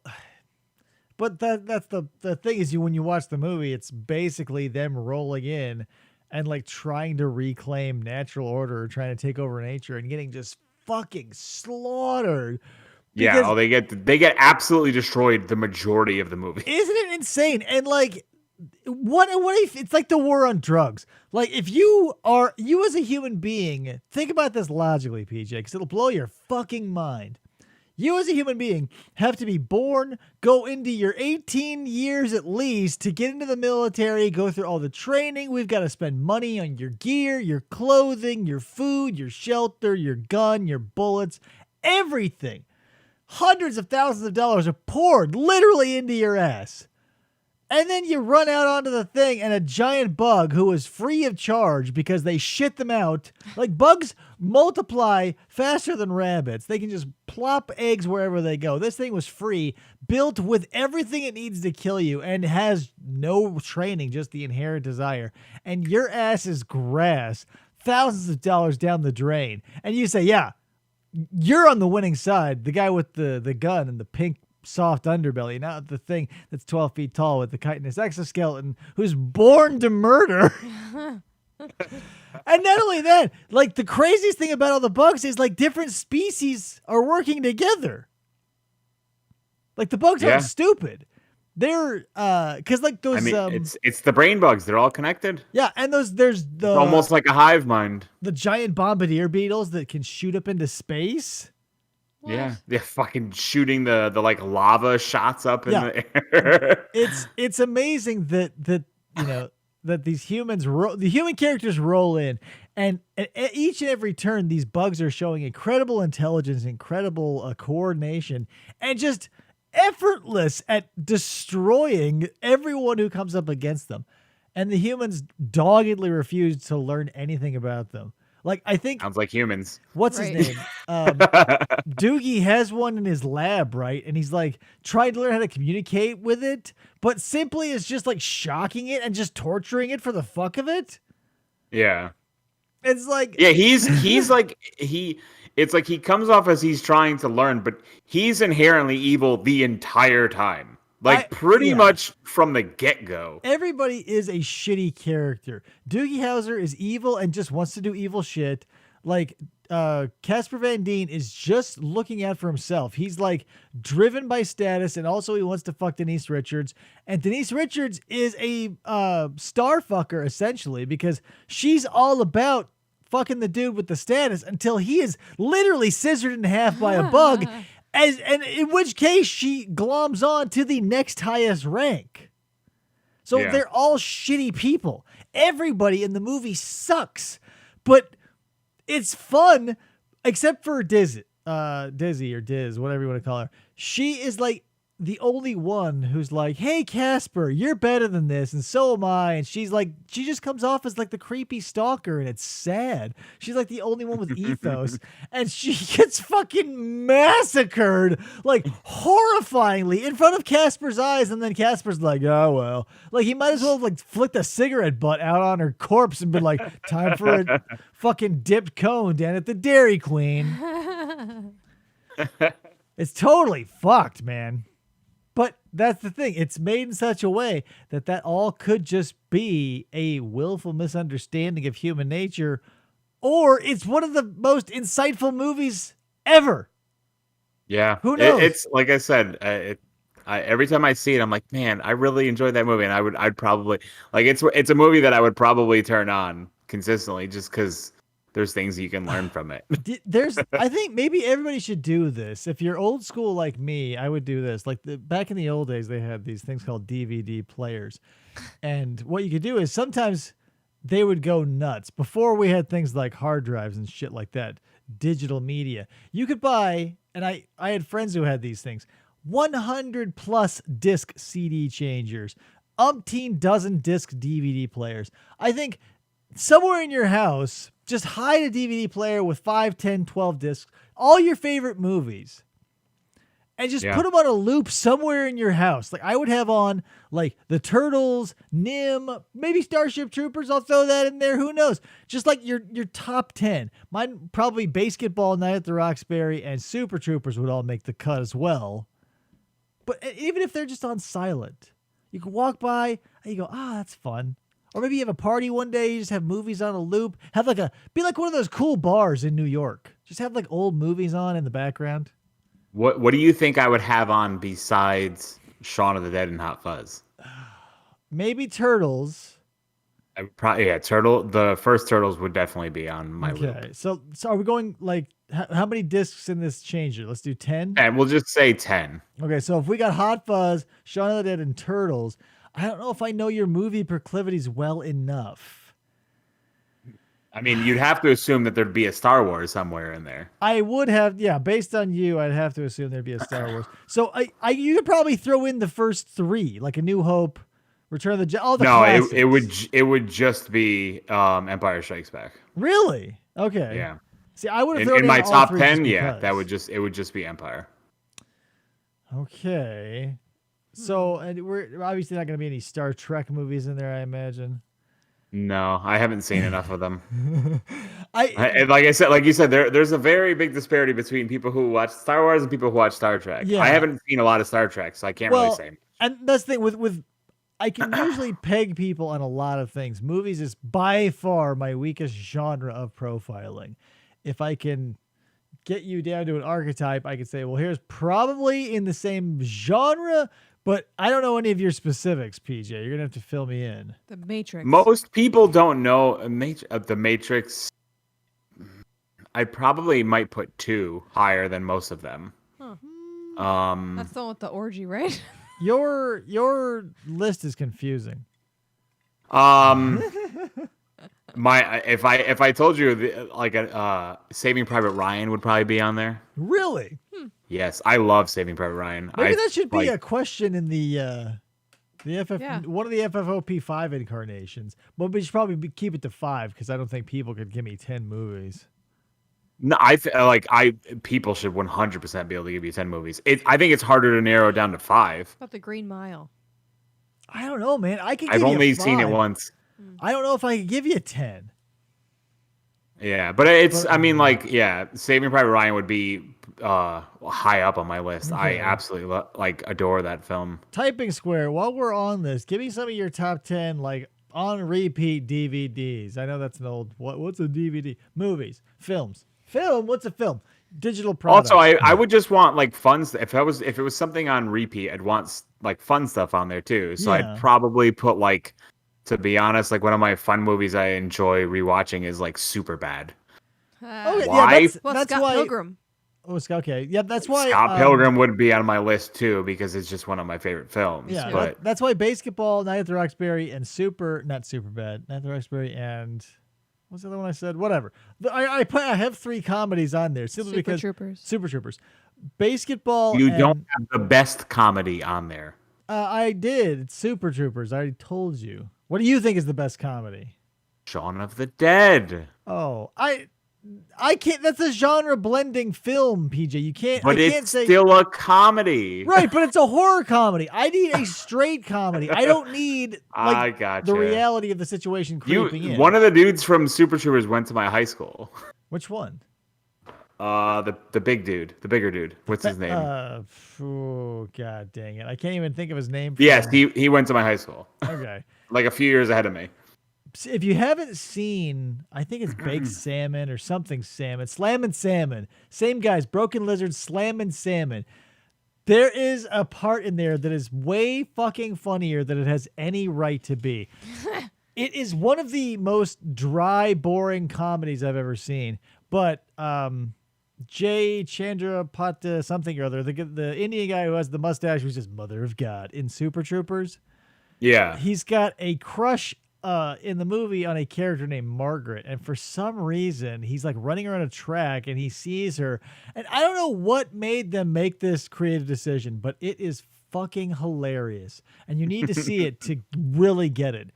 the thing is when you watch the movie, it's basically them rolling in and like trying to reclaim natural order, trying to take over nature and getting just fucking slaughtered. Yeah, they get absolutely destroyed the majority of the movie. Isn't it insane? And like what if it's like the war on drugs? Like if you as a human being, think about this logically, PJ, because it'll blow your fucking mind. You as a human being have to be born, go into your 18 years at least to get into the military, go through all the training. We've got to spend money on your gear, your clothing, your food, your shelter, your gun, your bullets, everything. Hundreds of thousands of dollars are poured literally into your ass. And then you run out onto the thing and a giant bug who is free of charge because they shit them out. Like bugs multiply faster than rabbits. They can just plop eggs wherever they go. This thing was free, built with everything it needs to kill you and has no training, just the inherent desire. And your ass is grass, thousands of dollars down the drain. And you say, yeah, you're on the winning side. The guy with the gun and the pink soft underbelly, not the thing that's 12 feet tall with the chitinous exoskeleton who's born to murder. And not only that, like the craziest thing about all the bugs is like different species are working together. Like the bugs aren't stupid. They're because like those. I mean, it's the brain bugs. They're all connected. Yeah, and there's the it's almost like a hive mind. The giant bombardier beetles that can shoot up into space. What? Yeah, they're fucking shooting the like lava shots up in the air. It's amazing that you know that these humans the human characters roll in, and at each and every turn these bugs are showing incredible intelligence, incredible coordination, and just effortless at destroying everyone who comes up against them. And the humans doggedly refuse to learn anything about them. Like, I think... Sounds like humans. What's his name? Doogie has one in his lab, right? And he's, like, trying to learn how to communicate with it, but simply is just, like, shocking it and just torturing it for the fuck of it. Yeah. It's like... Yeah, he's like... It's like he comes off as he's trying to learn, but he's inherently evil the entire time. Like, pretty much from the get-go. Everybody is a shitty character. Doogie Howser is evil and just wants to do evil shit. Like, Casper Van Dien is just looking out for himself. He's, like, driven by status, and also he wants to fuck Denise Richards. And Denise Richards is a star fucker, essentially, because she's all about fucking the dude with the status until he is literally scissored in half by a bug. And in which case she gloms on to the next highest rank. So they're all shitty people. Everybody in the movie sucks, but it's fun, except for Dizzy or Diz, whatever you want to call her. She is like the only one who's like, hey, Casper, you're better than this, and so am I. And she's like, she just comes off as like the creepy stalker, and it's sad. She's like the only one with ethos, and she gets fucking massacred, like horrifyingly in front of Casper's eyes. And then Casper's like, oh, well, like he might as well have like flicked a cigarette butt out on her corpse and been like, time for a fucking dipped cone down at the Dairy Queen. It's totally fucked, man. But that's the thing. It's made in such a way that all could just be a willful misunderstanding of human nature, or it's one of the most insightful movies ever. Yeah. Who knows? It's like I said, every time I see it, I'm like, man, I really enjoyed that movie. And I'd probably like, it's a movie that I would probably turn on consistently just because there's things you can learn from it. I think maybe everybody should do this. If you're old school like me, I would do this. Like back in the old days, they had these things called DVD players. And what you could do is sometimes they would go nuts. Before we had things like hard drives and shit like that, digital media, you could buy, and I had friends who had these things, 100 plus disc CD changers, umpteen dozen disc DVD players. I think somewhere in your house, just hide a DVD player with 5, 10, 12 discs, all your favorite movies, and just put them on a loop somewhere in your house. Like I would have on like the Turtles, Nim, maybe Starship Troopers. I'll throw that in there. Who knows? Just like your top 10. Mine probably Basketball, Night at the Roxbury, and Super Troopers would all make the cut as well. But even if they're just on silent, you can walk by and you go, that's fun. Or maybe you have a party one day, you just have movies on a loop. Be like one of those cool bars in New York. Just have like old movies on in the background. What do you think I would have on besides Shaun of the Dead and Hot Fuzz? Maybe Turtles. The first Turtles would definitely be on my loop. Okay, so are we going like how many discs in this changer? Let's do 10. And we'll just say 10. Okay, so if we got Hot Fuzz, Shaun of the Dead, and Turtles, I don't know if I know your movie proclivities well enough. I mean, you'd have to assume that there'd be a Star Wars somewhere in there. I would have, based on you, I'd have to assume there'd be a Star Wars. So you could probably throw in the first 3, like A New Hope, Return of the Jedi, all the classics. it would just be Empire Strikes Back. Really? Okay. Yeah. See, I would have thrown in my all top 3 10. just Yeah, it would just be Empire. Okay. So, and we're obviously not going to be any Star Trek movies in there, I imagine. No, I haven't seen enough of them. I Like you said, there's a very big disparity between people who watch Star Wars and people who watch Star Trek. Yeah. I haven't seen a lot of Star Trek, so I can't really say. And that's the thing with I can usually peg people on a lot of things. Movies is by far my weakest genre of profiling. If I can get you down to an archetype, I could say, well, here's probably in the same genre, but I don't know any of your specifics, PJ. You're gonna have to fill me in. The Matrix. Most people don't know the Matrix. I probably might put 2 higher than most of them. Huh. Um, That's the one with the orgy, right? Your list is confusing. if I told you Saving Private Ryan would probably be on there. Really? Yes, I love Saving Private Ryan. Maybe that should be a question in the one of the FFOP 5 incarnations. But we should probably keep it to 5 because I don't think people could give me 10 movies. No, people should 100% be able to give you 10 movies. I think it's harder to narrow down to 5. About the Green Mile. I don't know, man. I've only seen it once. I don't know if I could give you 10. Yeah, but Saving Private Ryan would be high up on my list. Okay. I absolutely adore that film. Typing Square, while we're on this, give me some of your top 10 on repeat DVDs. I know that's an old what's a DVD? Movies, films. Film? What's a film? Digital product. Also, I would just want fun stuff. If it was something on repeat, I'd want fun stuff on there too. So Yeah. I'd probably put to be honest, one of my fun movies I enjoy rewatching is Super Bad. Oh, yeah, Why? that's Scott why. Pilgrim. Oh, okay. Yeah, that's why. Scott Pilgrim would be on my list too because it's just one of my favorite films. Yeah, but that's why Basketball, Night at the Roxbury, and not Superbad, Night at the Roxbury, and what's the other one I said? Whatever. I have 3 comedies on there simply because Super Troopers, Basketball. You don't have the best comedy on there. I did. It's Super Troopers. I already told you. What do you think is the best comedy? Shaun of the Dead. Oh, I can't. That's a genre blending film, PJ. You can't. But I can't it's say still a comedy. right. But it's a horror comedy. I need a straight comedy. I don't need I gotcha. the reality of the situation creeping in. One of the dudes from Super Troopers went to my high school. Which one? The big dude, the bigger dude. What's his name? Oh god dang it! I can't even think of his name. Yes, he went to my high school. Okay. A few years ahead of me. If you haven't seen, I think it's Baked Salmon or something salmon, Slammin' Salmon. Same guys, Broken Lizard, Slammin' Salmon. There is a part in there that is way fucking funnier than it has any right to be. It is one of the most dry, boring comedies I've ever seen. But Jay Chandrapata something or other, the Indian guy who has the mustache who's just Mother of God in Super Troopers. Yeah. He's got a crush in the movie on a character named Margaret, and for some reason he's running around a track and he sees her, and I don't know what made them make this creative decision, but it is fucking hilarious and you need to see it to really get it.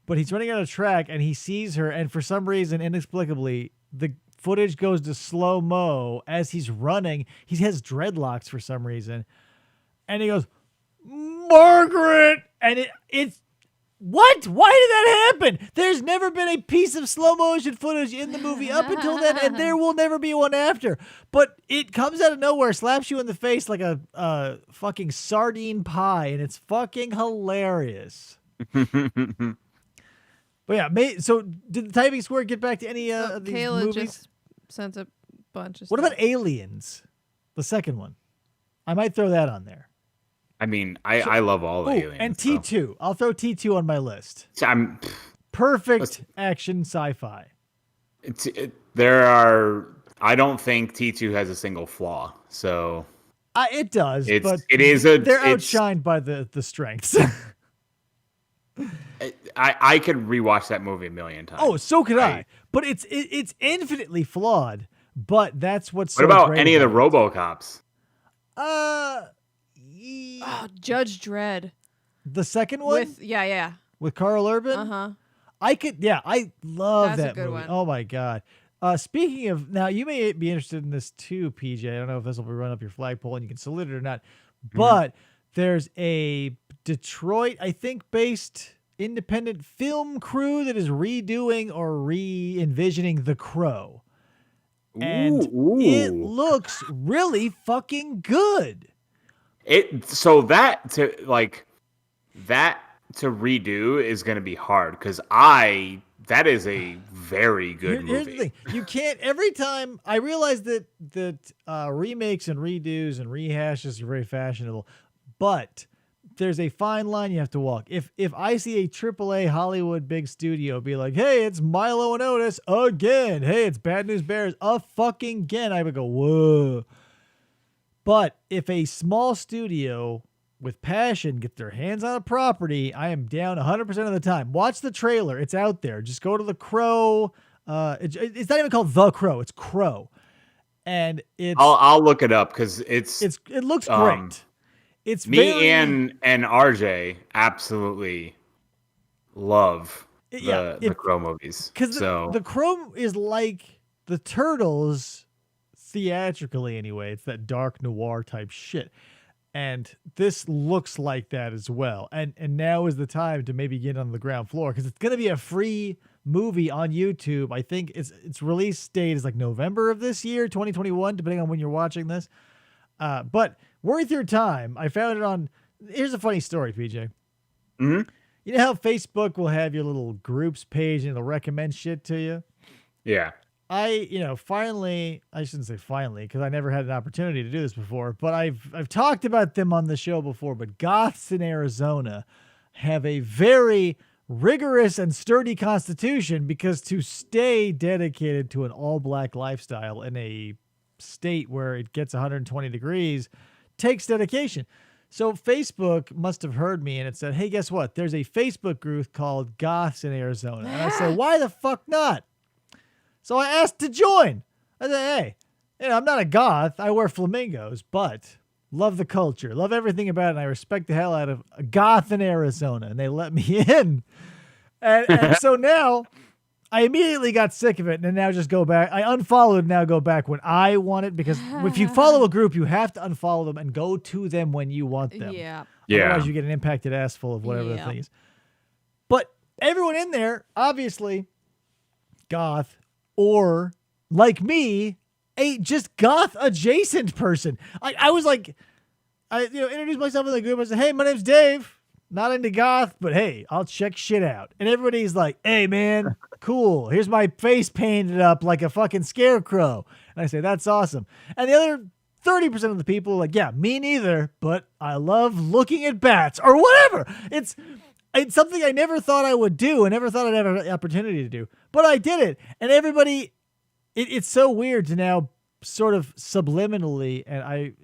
But he's running on a track and he sees her, and for some reason, inexplicably, the footage goes to slow-mo as he's running. He has dreadlocks for some reason, and he goes, Margaret, and it's what? Why did that happen? There's never been a piece of slow motion footage in the movie up until then, and there will never be one after. But it comes out of nowhere, slaps you in the face like a fucking sardine pie, and it's fucking hilarious. But yeah, so did the Typing Square get back to any of these Kayla movies? just sent a bunch of What stuff. about Aliens? The second one. I might throw that on there. I mean, I love all the aliens. And T2. I'll throw T2 on my list. I'm Perfect action sci-fi. I don't think T2 has a single flaw. So It does, but they're outshined by the strengths. I could rewatch that movie a million times. Oh, so could I. But it's infinitely flawed. But that's what's so What about great any of the about RoboCops? Judge Dredd. The second one? With Carl Urban? Uh-huh. I love That's a that good movie. one. Oh my God. Speaking of, now you may be interested in this too, PJ. I don't know if this will be run up your flagpole and you can salute it or not, but there's a Detroit, I think, based independent film crew that is redoing or re-envisioning The Crow. And it looks really fucking good. That to redo is going to be hard because that is a very good movie. Here's the thing. You can't, every time, I realize that remakes and redos and rehashes are very fashionable, but there's a fine line you have to walk. If I see a AAA Hollywood big studio be like, hey, it's Milo and Otis again. Hey, it's Bad News Bears fucking again. I would go, whoa. But if a small studio with passion get their hands on a property, I am down 100% of the time. Watch the trailer. It's out there. Just go to The Crow. It's not even called The Crow. It's Crow. And I'll look it up because it looks great. It's me and RJ absolutely love the Crow movies. Because the Crow is like the Turtles theatrically anyway. It's that dark noir type shit. And this looks like that as well. And now is the time to maybe get on the ground floor because it's going to be a free movie on YouTube. I think its release date is like November of this year, 2021, depending on when you're watching this. But worth your time. I found it on. Here's a funny story, PJ. Mm-hmm. You know how Facebook will have your little groups page and it'll recommend shit to you? Yeah. Finally, I shouldn't say finally, because I never had an opportunity to do this before, but I've talked about them on the show before, but goths in Arizona have a very rigorous and sturdy constitution because to stay dedicated to an all-black lifestyle in a state where it gets 120 degrees takes dedication. So Facebook must have heard me and it said, hey, guess what? There's a Facebook group called Goths in Arizona. And I said, why the fuck not? So I asked to join. I said, hey, I'm not a goth. I wear flamingos, but love the culture. Love everything about it. And I respect the hell out of a goth in Arizona. And they let me in. And so now I immediately got sick of it and now just go back. I unfollowed and now go back when I want it because if you follow a group, you have to unfollow them and go to them when you want them. Yeah. Otherwise you get an impacted ass full of whatever the thing is. But everyone in there, obviously, goth, or like me, a just goth adjacent person. I was like, I introduced myself in the group. I said, hey, my name's Dave. Not into goth, but hey, I'll check shit out. And everybody's like, hey, man, cool. Here's my face painted up like a fucking scarecrow. And I say, that's awesome. And the other 30% of the people are like, yeah, me neither, but I love looking at bats or whatever. It's something I never thought I would do. I never thought I'd have an opportunity to do, but I did it. And everybody, it's so weird to now sort of subliminally, and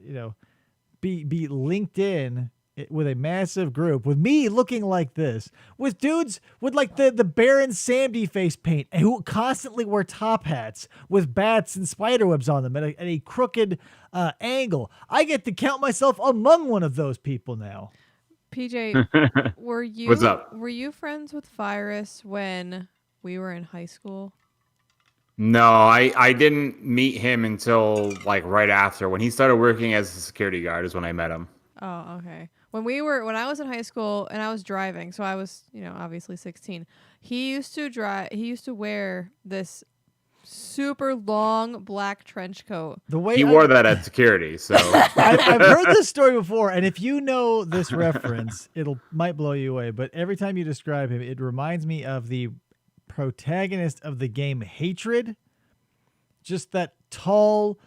be linked in with a massive group with me looking like this, with dudes with like the Baron Samedi face paint and who constantly wear top hats with bats and spider webs on them at a crooked angle. I get to count myself among one of those people now. PJ, were What's up? Were you friends with Virus when we were in high school? No, I didn't meet him until like right after when he started working as a security guard is when I met him. Oh, okay. When I was in high school and I was driving, so I was, obviously 16. He used to wear this super long black trench coat. He wore that at security, so I've heard this story before, and if you know this reference, might blow you away. But every time you describe him, it reminds me of the protagonist of the game Hatred. Just that tall,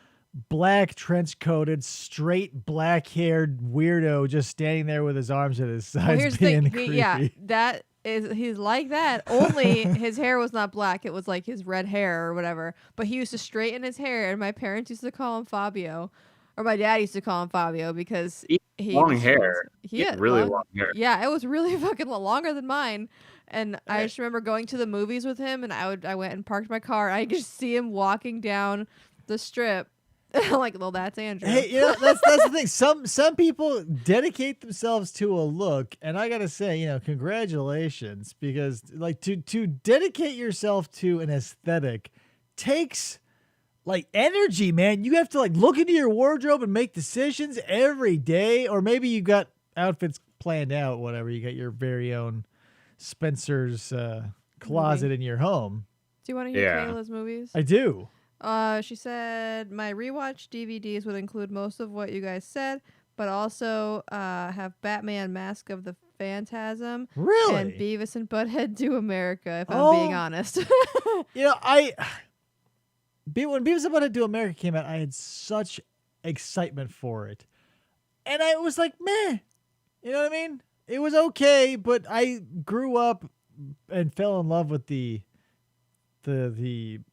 black trench-coated, straight black-haired weirdo just standing there with his arms at his sides, here's being the creepy. thing. He's like that. Only his hair was not black. It was like his red hair or whatever. But he used to straighten his hair, and my parents used to call him Fabio, or my dad used to call him Fabio because he long hair. He had really long hair. Yeah, it was really fucking longer than mine. And I just remember going to the movies with him, and I went and parked my car. I could just see him walking down the strip. Like, well, that's Andrew. Hey, that's the thing. Some people dedicate themselves to a look, and I gotta say, congratulations, because like to dedicate yourself to an aesthetic takes like energy, man. You have to like look into your wardrobe and make decisions every day, or maybe you got outfits planned out, whatever. You got your very own Spencer's closet in your home. Do you want to hear Yeah. Kayla's movies? I do. She said my rewatch DVDs would include most of what you guys said, but also have Batman: Mask of the Phantasm Really? and Beavis and Butthead Do America. If I'm Oh. being honest. You know, when Beavis and Butthead Do America came out, I had such excitement for it. And I was like, meh. You know what I mean? It was okay, but I grew up and fell in love with the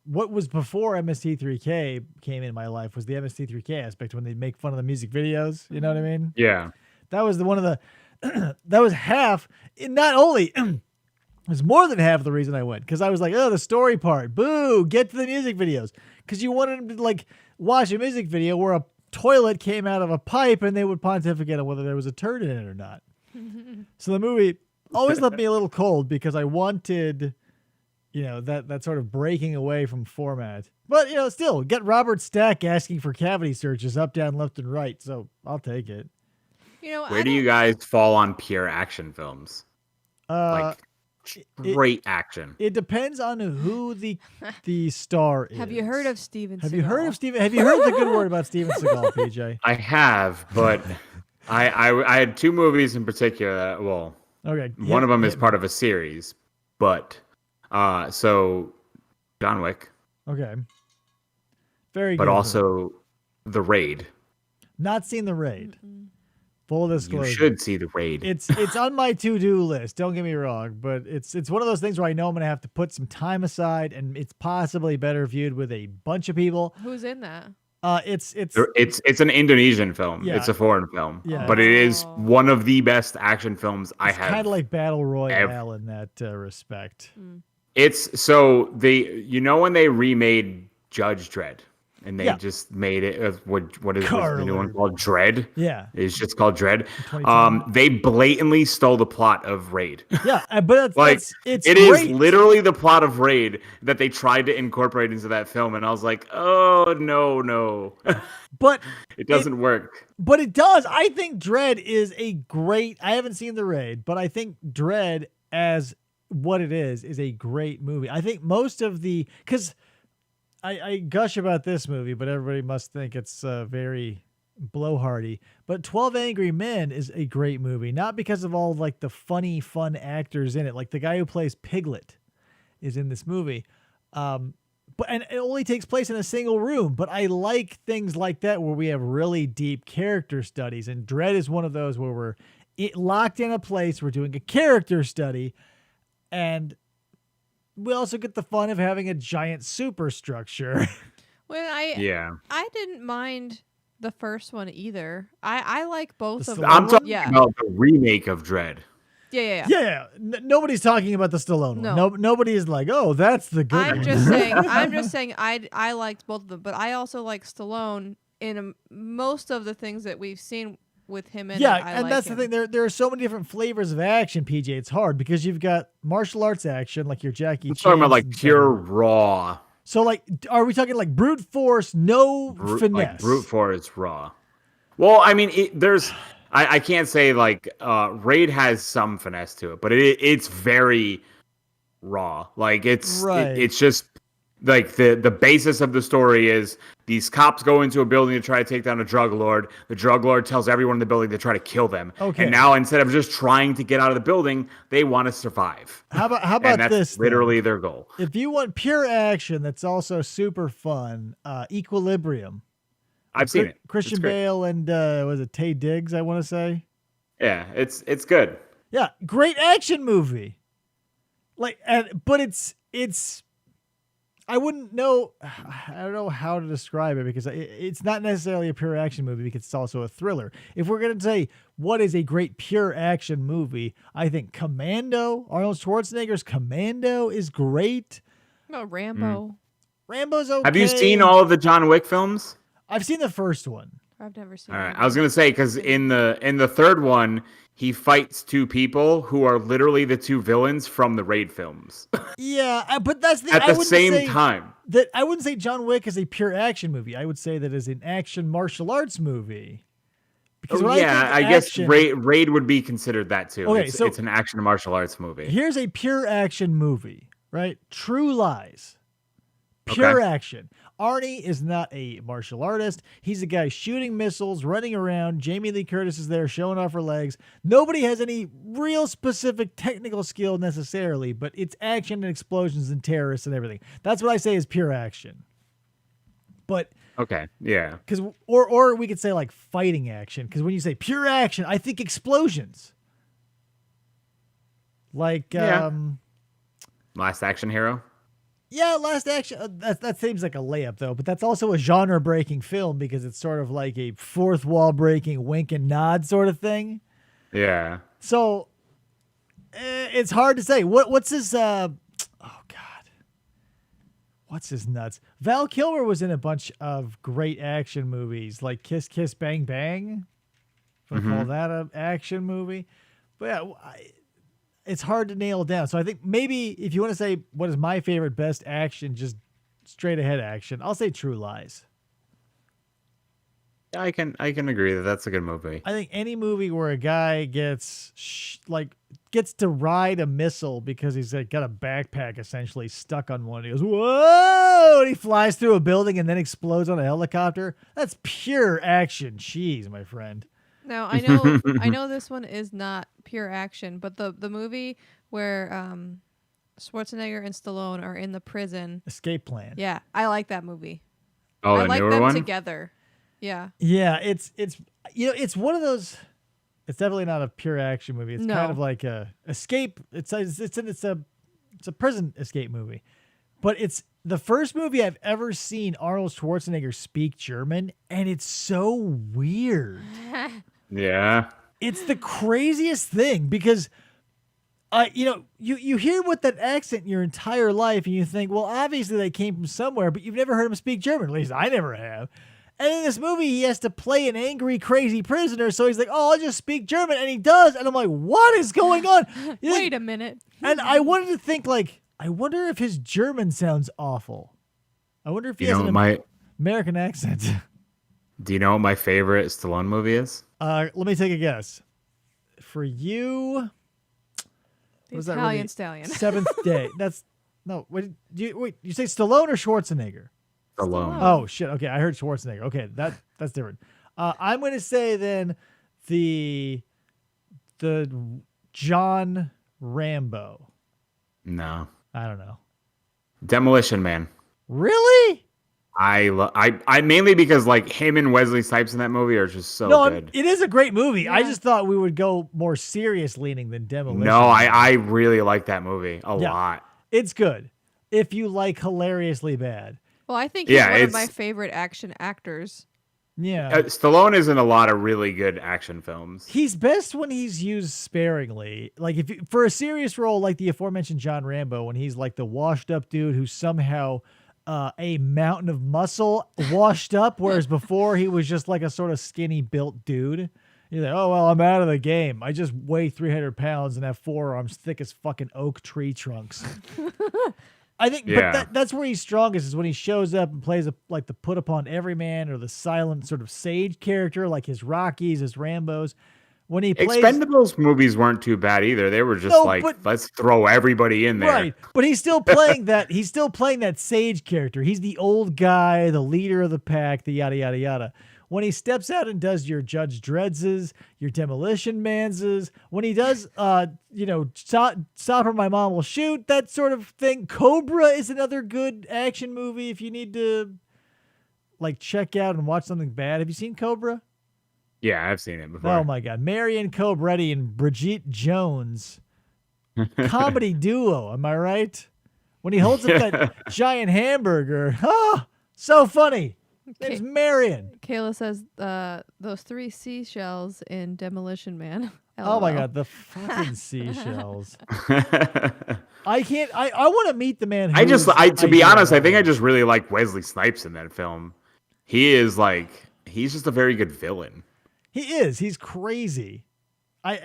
what was before MST3K came in my life was the MST3K aspect when they'd make fun of the music videos. You know what I mean? Yeah. That was one of the that was half. Not only it was more than half the reason I went, because I was like, oh, the story part, boo, get to the music videos, because you wanted them to like watch a music video where a toilet came out of a pipe and they would pontificate on whether there was a turd in it or not. So the movie always left me a little cold because I wanted, that sort of breaking away from format. But, still, get Robert Stack asking for cavity searches up, down, left, and right. So I'll take it. Where do you guys fall on pure action films? Great action. It depends on who the star is. Have you heard of Steven Seagal? Have you heard the good word about Steven Seagal, PJ? I have, but I had two movies in particular that, okay, one of them is part of a series, but so John Wick. Okay. Very good. But also The Raid. Not seen The Raid. Full disclosure. You should see The Raid. It's on my to-do list. Don't get me wrong, but it's one of those things where I know I'm going to have to put some time aside, and it's possibly better viewed with a bunch of people. Who's in that? It's an Indonesian film. Yeah. It's a foreign film. Yeah. But it is one of the best action films I have. Kind of like Battle Royale in that respect. It's so when they remade Judge Dredd. And they just made it. What is the new one called? Dread. Yeah, it's just called Dread. They blatantly stole the plot of Raid. Yeah, but it's it is literally the plot of Raid that they tried to incorporate into that film, and I was like, oh no. But it doesn't work. But it does. I think Dread is a great. I haven't seen The Raid, but I think Dread as what it is a great movie. I think most of because. I gush about this movie, but everybody must think it's very blowhardy. But 12 Angry Men is a great movie, not because of all like the funny, fun actors in it. Like the guy who plays Piglet is in this movie. And it only takes place in a single room. But I like things like that where we have really deep character studies. And Dread is one of those where we're locked in a place. We're doing a character study, and we also get the fun of having a giant superstructure. I didn't mind the first one either. I like both of them. I'm talking about the remake of Dread. Yeah. Nobody's talking about the Stallone one. No, nobody is like, oh, that's the good one. I'm just saying I liked both of them, but I also like Stallone in most of the things that we've seen with him in and that's the thing. There are so many different flavors of action, PJ. It's hard because you've got martial arts action, like your Jackie Chan. I'm talking about like pure raw. So like, are we talking like brute force, no finesse? Like brute force raw. Well, I mean, I can't say like Raid has some finesse to it, but it's very raw. Like it's just like the basis of the story is these cops go into a building to try to take down a drug lord. The drug lord tells everyone in the building to try to kill them. Okay. And now instead of just trying to get out of the building, they want to survive. How about and that's this? Literally their goal. If you want pure action that's also super fun, Equilibrium. I've seen it. Christian Bale and was it Taye Diggs? I want to say. Yeah, it's good. Yeah, great action movie. But it's. I wouldn't know. I don't know how to describe it because it's not necessarily a pure action movie because it's also a thriller. If we're going to say what is a great pure action movie, I think Commando, Arnold Schwarzenegger's Commando is great. Oh, Rambo. Rambo's okay. Have you seen all of the John Wick films? I've seen the first one. I've never seen. All right, I was gonna say because in the third one, he fights two people who are literally the two villains from the Raid films. Yeah, but that's at the same time. That I wouldn't say John Wick is a pure action movie. I would say that is an action martial arts movie. Because when I think I guess action, Raid would be considered that too. Okay, it's, so it's an action martial arts movie. here's a pure action movie, right? True Lies. Pure action. Arnie is not a martial artist. He's a guy shooting missiles, running around. Jamie Lee Curtis is there showing off her legs. Nobody has any real specific technical skill necessarily, but it's action and explosions and terrorists and everything. That's what I say is pure action. But Okay, yeah. because or we could say like fighting action, because when you say pure action, I think explosions. Like Last Action Hero. Yeah, Last Action. That seems like a layup, though. But that's also a genre-breaking film because it's sort of like a fourth wall-breaking wink and nod sort of thing. Yeah. So it's hard to say. What's his? Oh God, what's his nuts? Val Kilmer was in a bunch of great action movies, like Kiss Kiss Bang Bang. If I call that an action movie, but yeah. It's hard to nail down. So I think maybe if you want to say what is my favorite best action, just straight ahead action, I'll say True Lies. I can agree that that's a good movie. I think any movie where a guy gets to ride a missile because he's like got a backpack essentially stuck on one. He goes, whoa! And he flies through a building and then explodes on a helicopter. That's pure action cheese, my friend. Now I know this one is not pure action, but the movie where Schwarzenegger and Stallone are in the prison. Escape Plan. Yeah, I like that movie. Oh, I the like newer them one? together. Yeah. Yeah, it's it's one of those. It's definitely not a pure action movie. It's kind of like a escape. It's a prison escape movie, but it's the first movie I've ever seen Arnold Schwarzenegger speak German, and it's so weird. Yeah. It's the craziest thing because, you hear what that accent your entire life and you think, well, obviously they came from somewhere, but you've never heard him speak German. At least I never have. And in this movie, he has to play an angry, crazy prisoner. So he's like, oh, I'll just speak German. And he does. And I'm like, what is going on? Wait a minute. And I wanted to think, like, I wonder if his German sounds awful. I wonder if he has an American accent. Do you know what my favorite Stallone movie is? Let me take a guess. For you, The Italian Stallion. Seventh Day. That's no. Wait, you say Stallone or Schwarzenegger? Stallone. Oh shit. Okay, I heard Schwarzenegger. Okay, that's different. I'm gonna say then the John Rambo. No. I don't know. Demolition Man. Really? I mainly because like him and Wesley Snipes in that movie are just so good. It is a great movie. Yeah. I just thought we would go more serious leaning than Demolition. No, I really like that movie a lot. It's good if you like hilariously bad. Well, I think he's Yeah, one of my it's- favorite action actors. Yeah. Stallone is in a lot of really good action films. He's best when he's used sparingly. Like for a serious role like the aforementioned John Rambo, when he's like the washed up dude who's somehow a mountain of muscle washed up, whereas before he was just like a sort of skinny built dude. You're like, oh, well, I'm out of the game. I just weigh 300 pounds and have forearms thick as fucking oak tree trunks. I think, but that's where he's strongest is when he shows up and plays like the put upon everyman or the silent sort of sage character, like his Rockies, his Rambos. When he plays Expendables movies weren't too bad either. They were just let's throw everybody in there. Right. But he's still playing that. He's still playing that sage character. He's the old guy, the leader of the pack, the yada yada yada. When he steps out and does your Judge Dreddses, your Demolition Manses, when he does, Stop or My Mom Will Shoot, that sort of thing. Cobra is another good action movie if you need to like check out and watch something bad. Have you seen Cobra? Yeah, I've seen it before. Oh my God. Marion Cobretti and Brigitte Jones. Comedy duo. Am I right? When he holds up that giant hamburger. Oh, so funny. His name's Marion. Kayla says those 3 seashells in Demolition Man. Oh my LOL. God. The fucking seashells. I can't. I want to meet the man. To be honest, I think I just really like Wesley Snipes in that film. He's just a very good villain. He is. He's crazy. I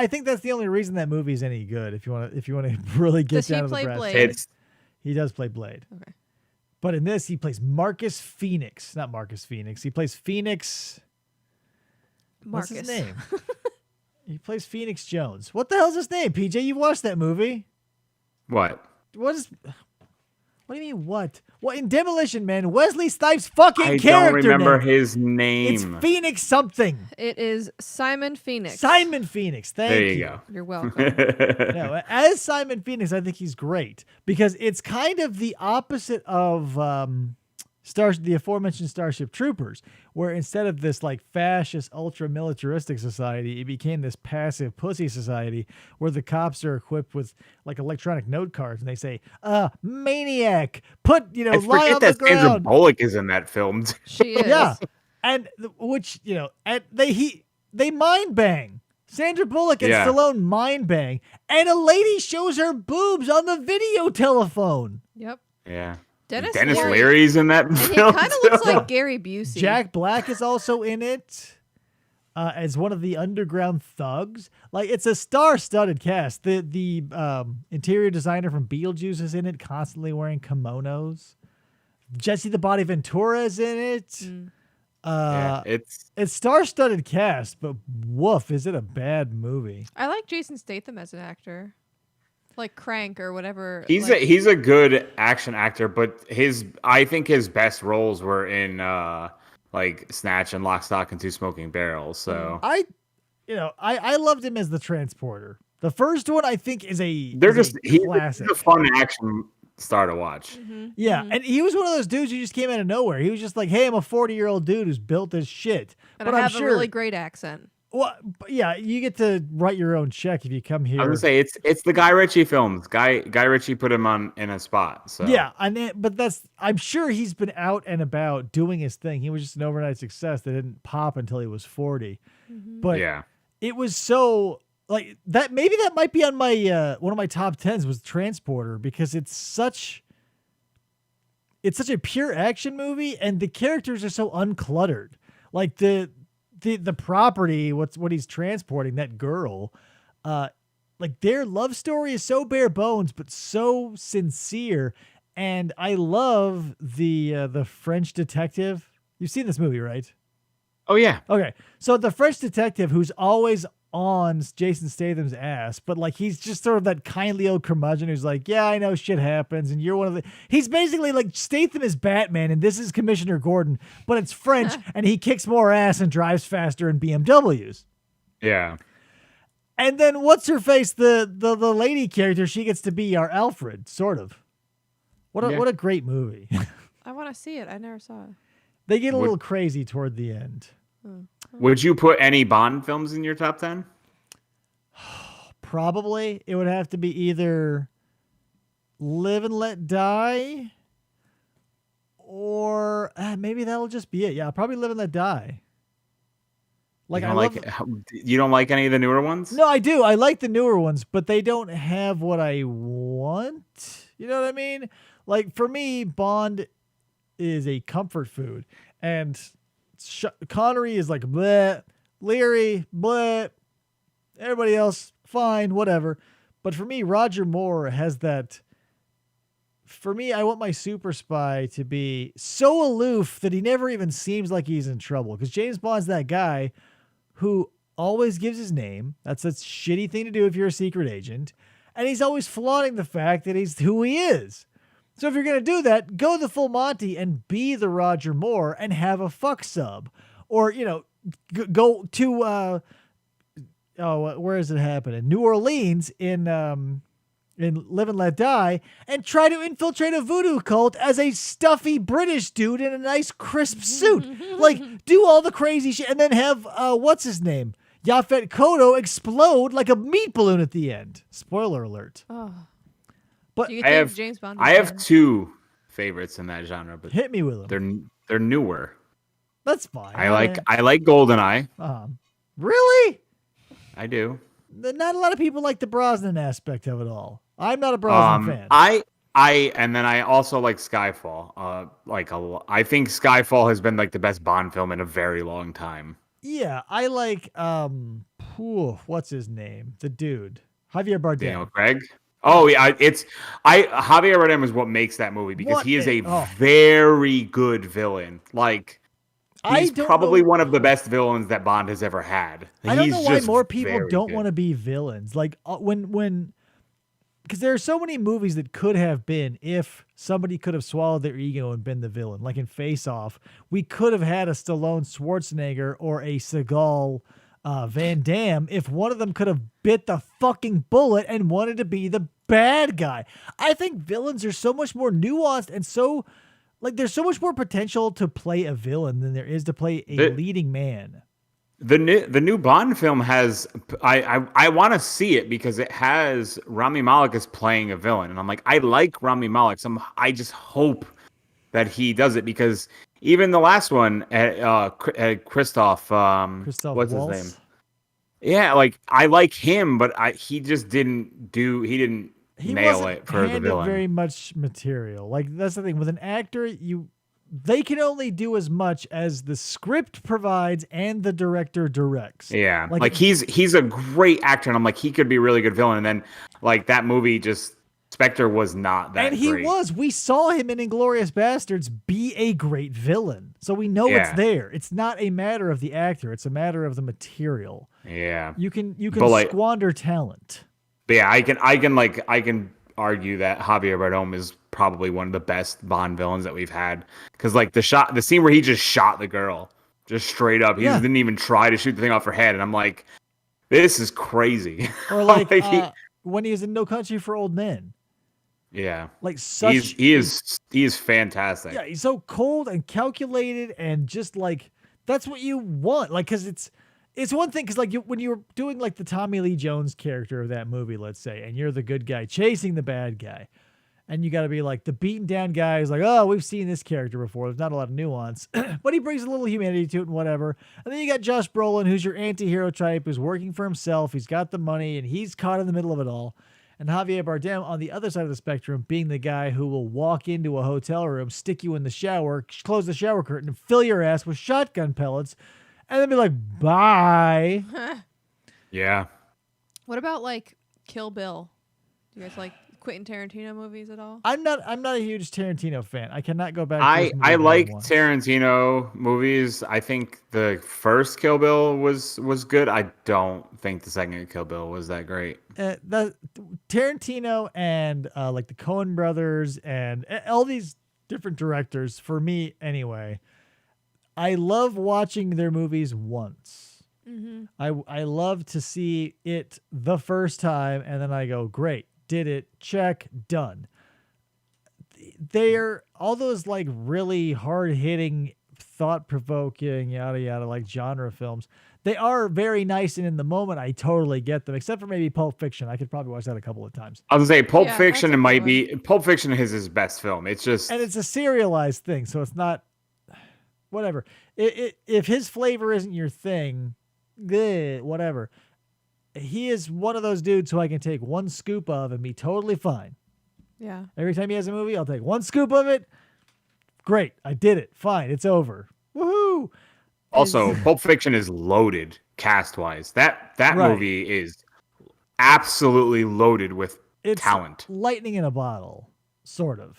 think that's the only reason that movie's any good. If you want to really get Does he down to the play brass Blade? tacks. He does play Blade. Okay. But in this, he plays Marcus Phoenix. Not Marcus Phoenix. He plays Phoenix. Marcus. What's his name? He plays Phoenix Jones. What the hell's his name, PJ? You watched that movie? What? What do you mean, what? What, in Demolition Man, Wesley Snipes' fucking I character don't remember name. his name. It's Phoenix something. It is Simon Phoenix. Simon Phoenix. Thank There you. you go. You're welcome. No, as Simon Phoenix, I think he's great because it's kind of the opposite of the aforementioned Starship Troopers, where instead of this like fascist, ultra militaristic society, it became this passive pussy society where the cops are equipped with like electronic note cards and they say, maniac, put, I lie forget on that the Sandra ground. Bullock is in that film. She is. Yeah. And which, and they mind bang. Sandra Bullock and Yeah. Stallone mind bang. And a lady shows her boobs on the video telephone. Yep. Yeah. Dennis Leary's in that And he film. kind of looks too. like Gary Busey. Jack Black is also in it as one of the underground thugs. Like, it's a star-studded cast. The interior designer from Beetlejuice is in it, constantly wearing kimonos. Jesse the Body Ventura is in it. Yeah, it's star-studded cast, but woof, is it a bad movie? I like Jason Statham as an actor. Like Crank or whatever. he's like, a good action actor, but I think his best roles were in like Snatch and Lock, Stock, and Two Smoking Barrels. So I loved him as the transporter. The first one I think is he's classic. a fun action star to watch. Yeah, and he was one of those dudes who just came out of nowhere. He was just like, "Hey, I'm a 40-year-old dude who's built as shit." And but I I'm have sure, a really great accent. well, yeah, you get to write your own check if you come here. I was gonna say it's the Guy Ritchie films. Guy Ritchie put him in a spot. So Yeah, but I'm sure he's been out and about doing his thing. He was just an overnight success that didn't pop until he was 40. But yeah. it was so like that. Maybe that might be on my one of my top 10s was Transporter because it's such a pure action movie and the characters are so uncluttered. Like the property, what he's transporting, that girl, like their love story is so bare bones but so sincere. And I love the French detective. You've seen this movie, right? Oh yeah. Okay, so the French detective who's always on Jason Statham's ass, but like he's just sort of that kindly old curmudgeon who's like, yeah, I know shit happens, and you're one of the. He's basically like Statham is Batman, and this is Commissioner Gordon, but it's French, and he kicks more ass and drives faster in BMWs. Yeah. And then what's her face? The lady character, she gets to be our Alfred, sort of. What a great movie. I want to see it. I never saw it. They get a little crazy toward the end. Would you put any Bond films in your top 10? Probably. It would have to be either Live and Let Die or maybe that'll just be it. Yeah, probably Live and Let Die. Like You don't like any of the newer ones? No, I do. I like the newer ones, but they don't have what I want. You know what I mean? Like for me, Bond is a comfort food, and Connery is like bleh, Leary bleh, everybody else fine, whatever. But for me, Roger Moore has that. For me, I want my super spy to be so aloof that he never even seems like he's in trouble. Because James Bond's that guy who always gives his name. That's a shitty thing to do if you're a secret agent. And he's always flaunting the fact that he's who he is. So if you're going to do that, go the full Monty and be the Roger Moore and have a fuck sub. Or, go to, where is it happening? New Orleans in Live and Let Die and try to infiltrate a voodoo cult as a stuffy British dude in a nice crisp suit. Like, do all the crazy shit and then have, what's his name? Yaphet Kotto explode like a meat balloon at the end. Spoiler alert. Oh. But Do you think James Bond? I have two favorites in that genre, but hit me with them. They're newer. That's fine. I like GoldenEye. Really? I do. Not a lot of people like the Brosnan aspect of it all. I'm not a Brosnan fan. And then I also like Skyfall. I think Skyfall has been like the best Bond film in a very long time. Yeah, I like what's his name? The dude. Javier Bardem. Daniel Craig. Oh yeah, Javier Bardem is what makes that movie because he is a very good villain. Like He's don't probably know. one of the best villains that Bond has ever had. I don't He's know why just more people very don't good. want to be villains. Like when because there are so many movies that could have been if somebody could have swallowed their ego and been the villain. Like in Face Off, we could have had a Stallone Schwarzenegger or a Seagal Van Damme if one of them could have bit the fucking bullet and wanted to be the bad guy. I think villains are so much more nuanced and so like there's so much more potential to play a villain than there is to play a leading man. The new Bond film has I want to see it because it has Rami Malek is playing a villain, and I'm like, I like Rami Malek. So I just hope that he does it because even the last one at Christoph, Christoph what's Waltz. his name? Yeah, like I like him, but he just didn't nail wasn't it for the handed villain. very much material. Like that's the thing with an actor, they can only do as much as the script provides and the director directs. Yeah, like he's a great actor, and I'm like he could be a really good villain. And then like that movie, just Spectre was not that. And he great. was. We saw him in Inglourious Bastards be a great villain, so we know it's there. It's not a matter of the actor; it's a matter of the material. Yeah, you can like, squander talent. But yeah, I can argue that Javier Bardem is probably one of the best Bond villains that we've had because like the scene where he just shot the girl just straight up, he just didn't even try to shoot the thing off her head, and I'm like, this is crazy. Or like when he was in No Country for Old Men. Yeah, like such he is fantastic. Yeah, he's so cold and calculated and just like that's what you want. Like because it's one thing because like when you're doing like the Tommy Lee Jones character of that movie, let's say, and you're the good guy chasing the bad guy, and you got to be like the beaten down guy is like, oh, we've seen this character before. There's not a lot of nuance, but he brings a little humanity to it and whatever. And then you got Josh Brolin, who's your anti-hero type, who's working for himself. He's got the money and he's caught in the middle of it all. And Javier Bardem on the other side of the spectrum being the guy who will walk into a hotel room, stick you in the shower, close the shower curtain, and fill your ass with shotgun pellets, and then be like, bye. Yeah. What about like Kill Bill? Do you guys like Quentin Tarantino movies at all? I'm not a huge Tarantino fan. I cannot go back. I like Tarantino movies. I think the first Kill Bill was good. I don't think the second Kill Bill was that great. The Tarantino and like the Coen brothers and all these different directors, for me anyway, I love watching their movies once. Mm-hmm. I love to see it the first time and then I go, great, did it, check, done. They're all those like really hard-hitting, thought-provoking, yada yada, like genre films. They are very nice and in the moment I totally get them, except for maybe Pulp Fiction. I could probably watch that a couple of times. I was gonna say Pulp Fiction Pulp Fiction is his best film. It's just and it's a serialized thing, so it's not whatever. If his flavor isn't your thing, whatever. He is one of those dudes who I can take one scoop of and be totally fine. Yeah. Every time he has a movie, I'll take one scoop of it. Great. I did it. Fine. It's over. Woohoo. Also, Pulp Fiction is loaded cast-wise. That movie is absolutely loaded with talent. Lightning in a bottle, sort of.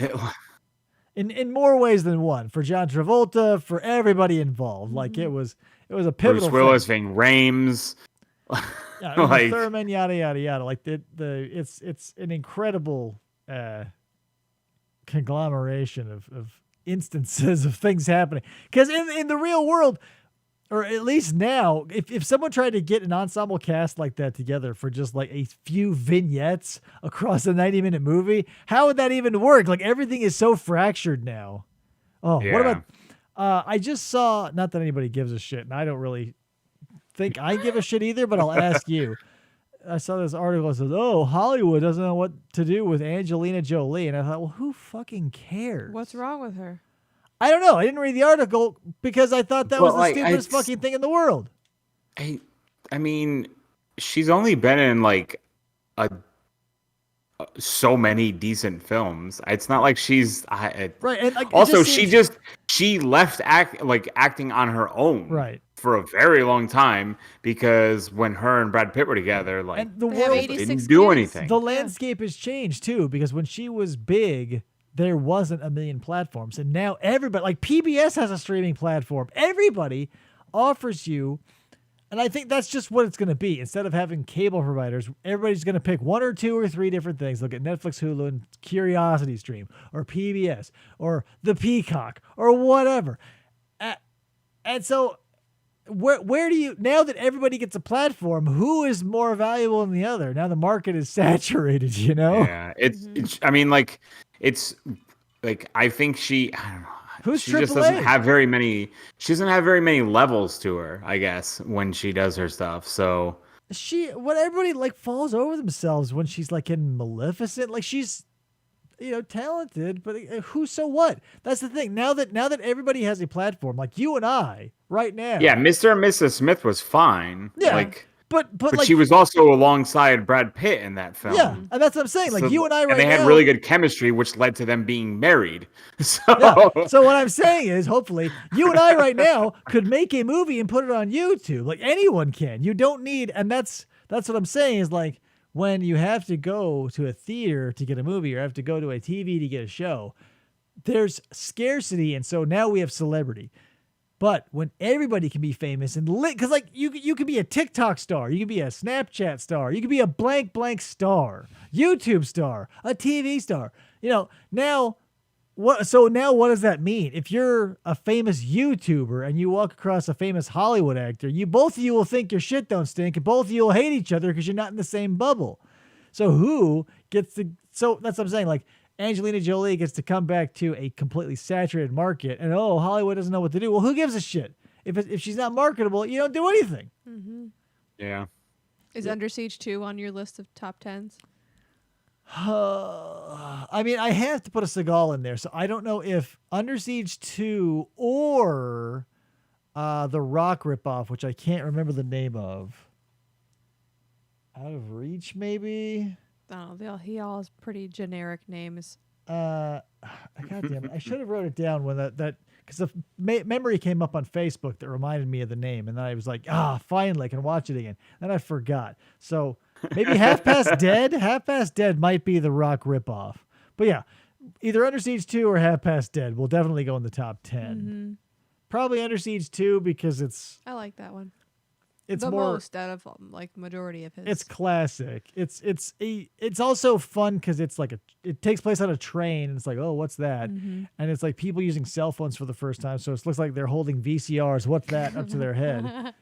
In more ways than one. For John Travolta, for everybody involved. Like it was a pivotal Bruce Willis, Ving Rhames. Yeah, like, Thurman, yada yada yada. Like it's an incredible conglomeration of instances of things happening. Because in the real world, or at least now, if someone tried to get an ensemble cast like that together for just like a few vignettes across a 90-minute movie, how would that even work? Like everything is so fractured now. Oh, yeah. What about? I just saw. Not that anybody gives a shit, and I don't really think I give a shit either, but I'll ask you. I saw this article that says, oh, Hollywood doesn't know what to do with Angelina Jolie. And I thought, well, who fucking cares? What's wrong with her? I don't know. I didn't read the article because I thought that was the stupidest fucking thing in the world. I mean, she's only been in like so many decent films. It's not like she's right. And like, also, she left acting on her own, right, for a very long time because when her and Brad Pitt were together, like and the world didn't do anything. The landscape has changed too because when she was big, there wasn't a million platforms. And now everybody, like PBS has a streaming platform. Everybody offers you, and I think that's just what it's going to be. Instead of having cable providers, everybody's going to pick 1 or 2 or 3 different things. Look at Netflix, Hulu, and Curiosity Stream, or PBS, or the Peacock, or whatever. And so where do you, now that everybody gets a platform, who is more valuable than the other? Now the market is saturated, you know? Yeah, it's I mean, like, it's like, I think I don't know. Who's She just AAA? doesn't have very many. She doesn't have very many levels to her, I guess, when she does her stuff. So What everybody like falls over themselves when she's like in Maleficent. Like she's, talented, but so what? That's the thing. Now that everybody has a platform, like you and I right now. yeah, Mr. and Mrs. Smith was fine. Yeah, like, but but like, she was also alongside Brad Pitt in that film. yeah, and that's what I'm saying. Like So- you and I right and they had now, really good chemistry, which led to them being married. So Yeah. So what I'm saying is, hopefully, you and I right now could make a movie and put it on YouTube. Like anyone can. You don't need, and that's what I'm saying is like when you have to go to a theater to get a movie or have to go to a TV to get a show, there's scarcity, and so now we have celebrity. But when everybody can be famous and because like you could be a TikTok star, you could be a Snapchat star, you could be a blank star, YouTube star, a TV star. Now what? So now what does that mean? If you're a famous YouTuber and you walk across a famous Hollywood actor, both of you will think your shit don't stink, and both of you will hate each other because you're not in the same bubble. So who gets to? So that's what I'm saying. Like, Angelina Jolie gets to come back to a completely saturated market, and Hollywood doesn't know what to do. Well, who gives a shit? If she's not marketable, you don't do anything. Mm-hmm. yeah, Is Under Siege 2 on your list of top 10s? I mean, I have to put a Seagal in there, so I don't know if Under Siege 2 or the Rock ripoff, which I can't remember the name of. Out of Reach, maybe? I don't know. He all has pretty generic names. God damn it. I should have wrote it down when that because the memory came up on Facebook that reminded me of the name, and then I was like, finally, I can watch it again. Then I forgot. So maybe Half Past Dead? Half Past Dead might be the Rock ripoff. But yeah, either Under Siege 2 or Half Past Dead will definitely go in the top 10. Mm-hmm. Probably Under Siege 2 because I like that one. it's the more most out of like majority of his. it's classic. It's also fun because it's like it takes place on a train, and it's like, oh, what's that? Mm-hmm. And it's like people using cell phones for the first time, so it looks like they're holding VCRs. What's that up to their head?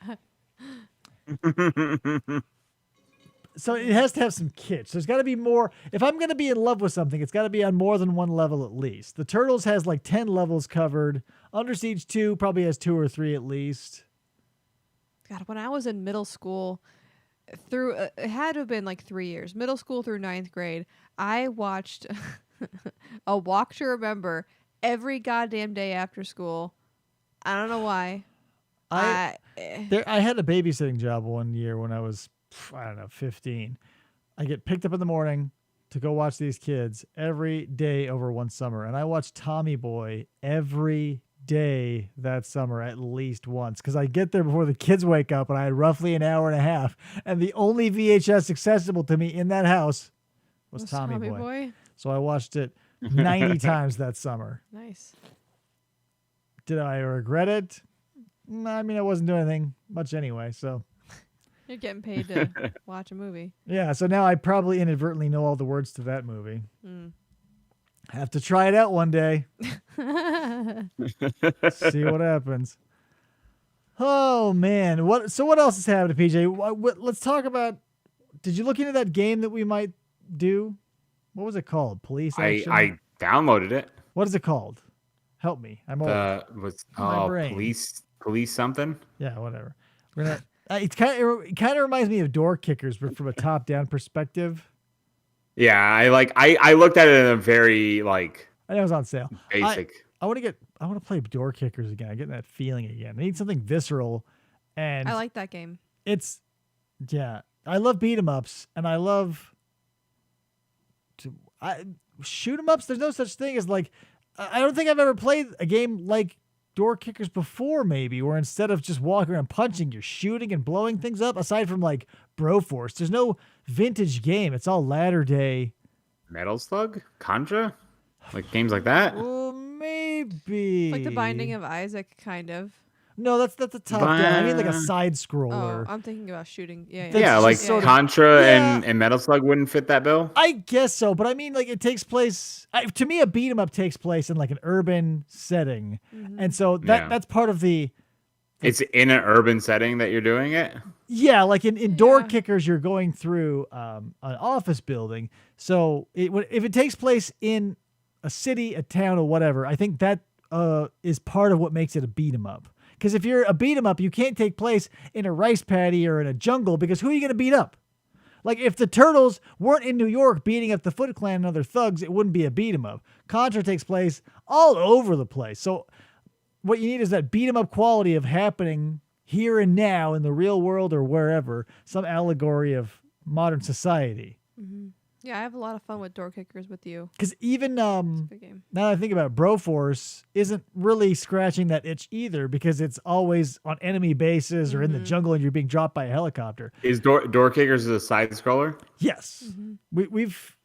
So it has to have some kitsch. There's got to be more. If I'm going to be in love with something, it's got to be on more than one level at least. The Turtles has like 10 levels covered. Under Siege 2 probably has 2 or 3 at least. God, when I was in middle school, it had to have been like 3 years, middle school through 9th grade, I watched A Walk to Remember every goddamn day after school. I don't know why. I had a babysitting job one year when I was, 15. I get picked up in the morning to go watch these kids every day over one summer. And I watched Tommy Boy every day that summer at least once, because I get there before the kids wake up, and I had roughly an hour and a half, and the only VHS accessible to me in that house was Tommy Boy. So I watched it 90 times that summer. Nice. Did I regret it? I mean, I wasn't doing anything much anyway, so You're getting paid to watch a movie. yeah. So now I probably inadvertently know all the words to that movie. Mm. Have to try it out one day. See what happens. Oh man, what else is happening, PJ? Let's talk about. Did you look into that game that we might do? What was it called? Police Action? I downloaded it. What is it called? Help me. I'm old. My brain. Police something. Yeah, whatever. We're gonna. It kind of reminds me of Door Kickers, but from a top-down perspective. Yeah, I looked at it in a very I know it was on sale. basic. I want to play Door Kickers again. I'm getting that feeling again. I need something visceral, and I like that game. I love beat 'em ups, and I love shoot 'em ups. There's no such thing as like. I don't think I've ever played a game like Door Kickers before, maybe, where instead of just walking around punching, you're shooting and blowing things up. Aside from like Broforce, there's no vintage game. It's all latter day. Metal Slug? Contra? Like games like that? Well, maybe. Like the Binding of Isaac, kind of. No, that's a top down. I mean, like a side scroller. Oh, I'm thinking about shooting. Yeah, That's Yeah, just like sort of- Contra Yeah. and Metal Slug wouldn't fit that bill. I guess so, but I mean, like it takes place. To me, a beat 'em up takes place in like an urban setting, and so Yeah. that's part of the. It's in an urban setting that you're doing it. Yeah, like in Door Yeah. Kickers, you're going through an office building. So if it takes place in a city, a town, or whatever, I think that is part of what makes it a beat 'em up. Because if you're a beat 'em up, you can't take place in a rice paddy or in a jungle because who are you going to beat up? Like if the Turtles weren't in New York beating up the Foot Clan and other thugs, it wouldn't be a beat 'em up. Contra takes place all over the place. So what you need is that beat 'em up quality of happening here and now in the real world or wherever, some allegory of modern society. Yeah, I have a lot of fun with Door Kickers with you. Because even Good game. now that I think about it, Broforce isn't really scratching that itch either because it's always on enemy bases or in the jungle and you're being dropped by a helicopter. Is Door Kickers a side scroller? Yes. We've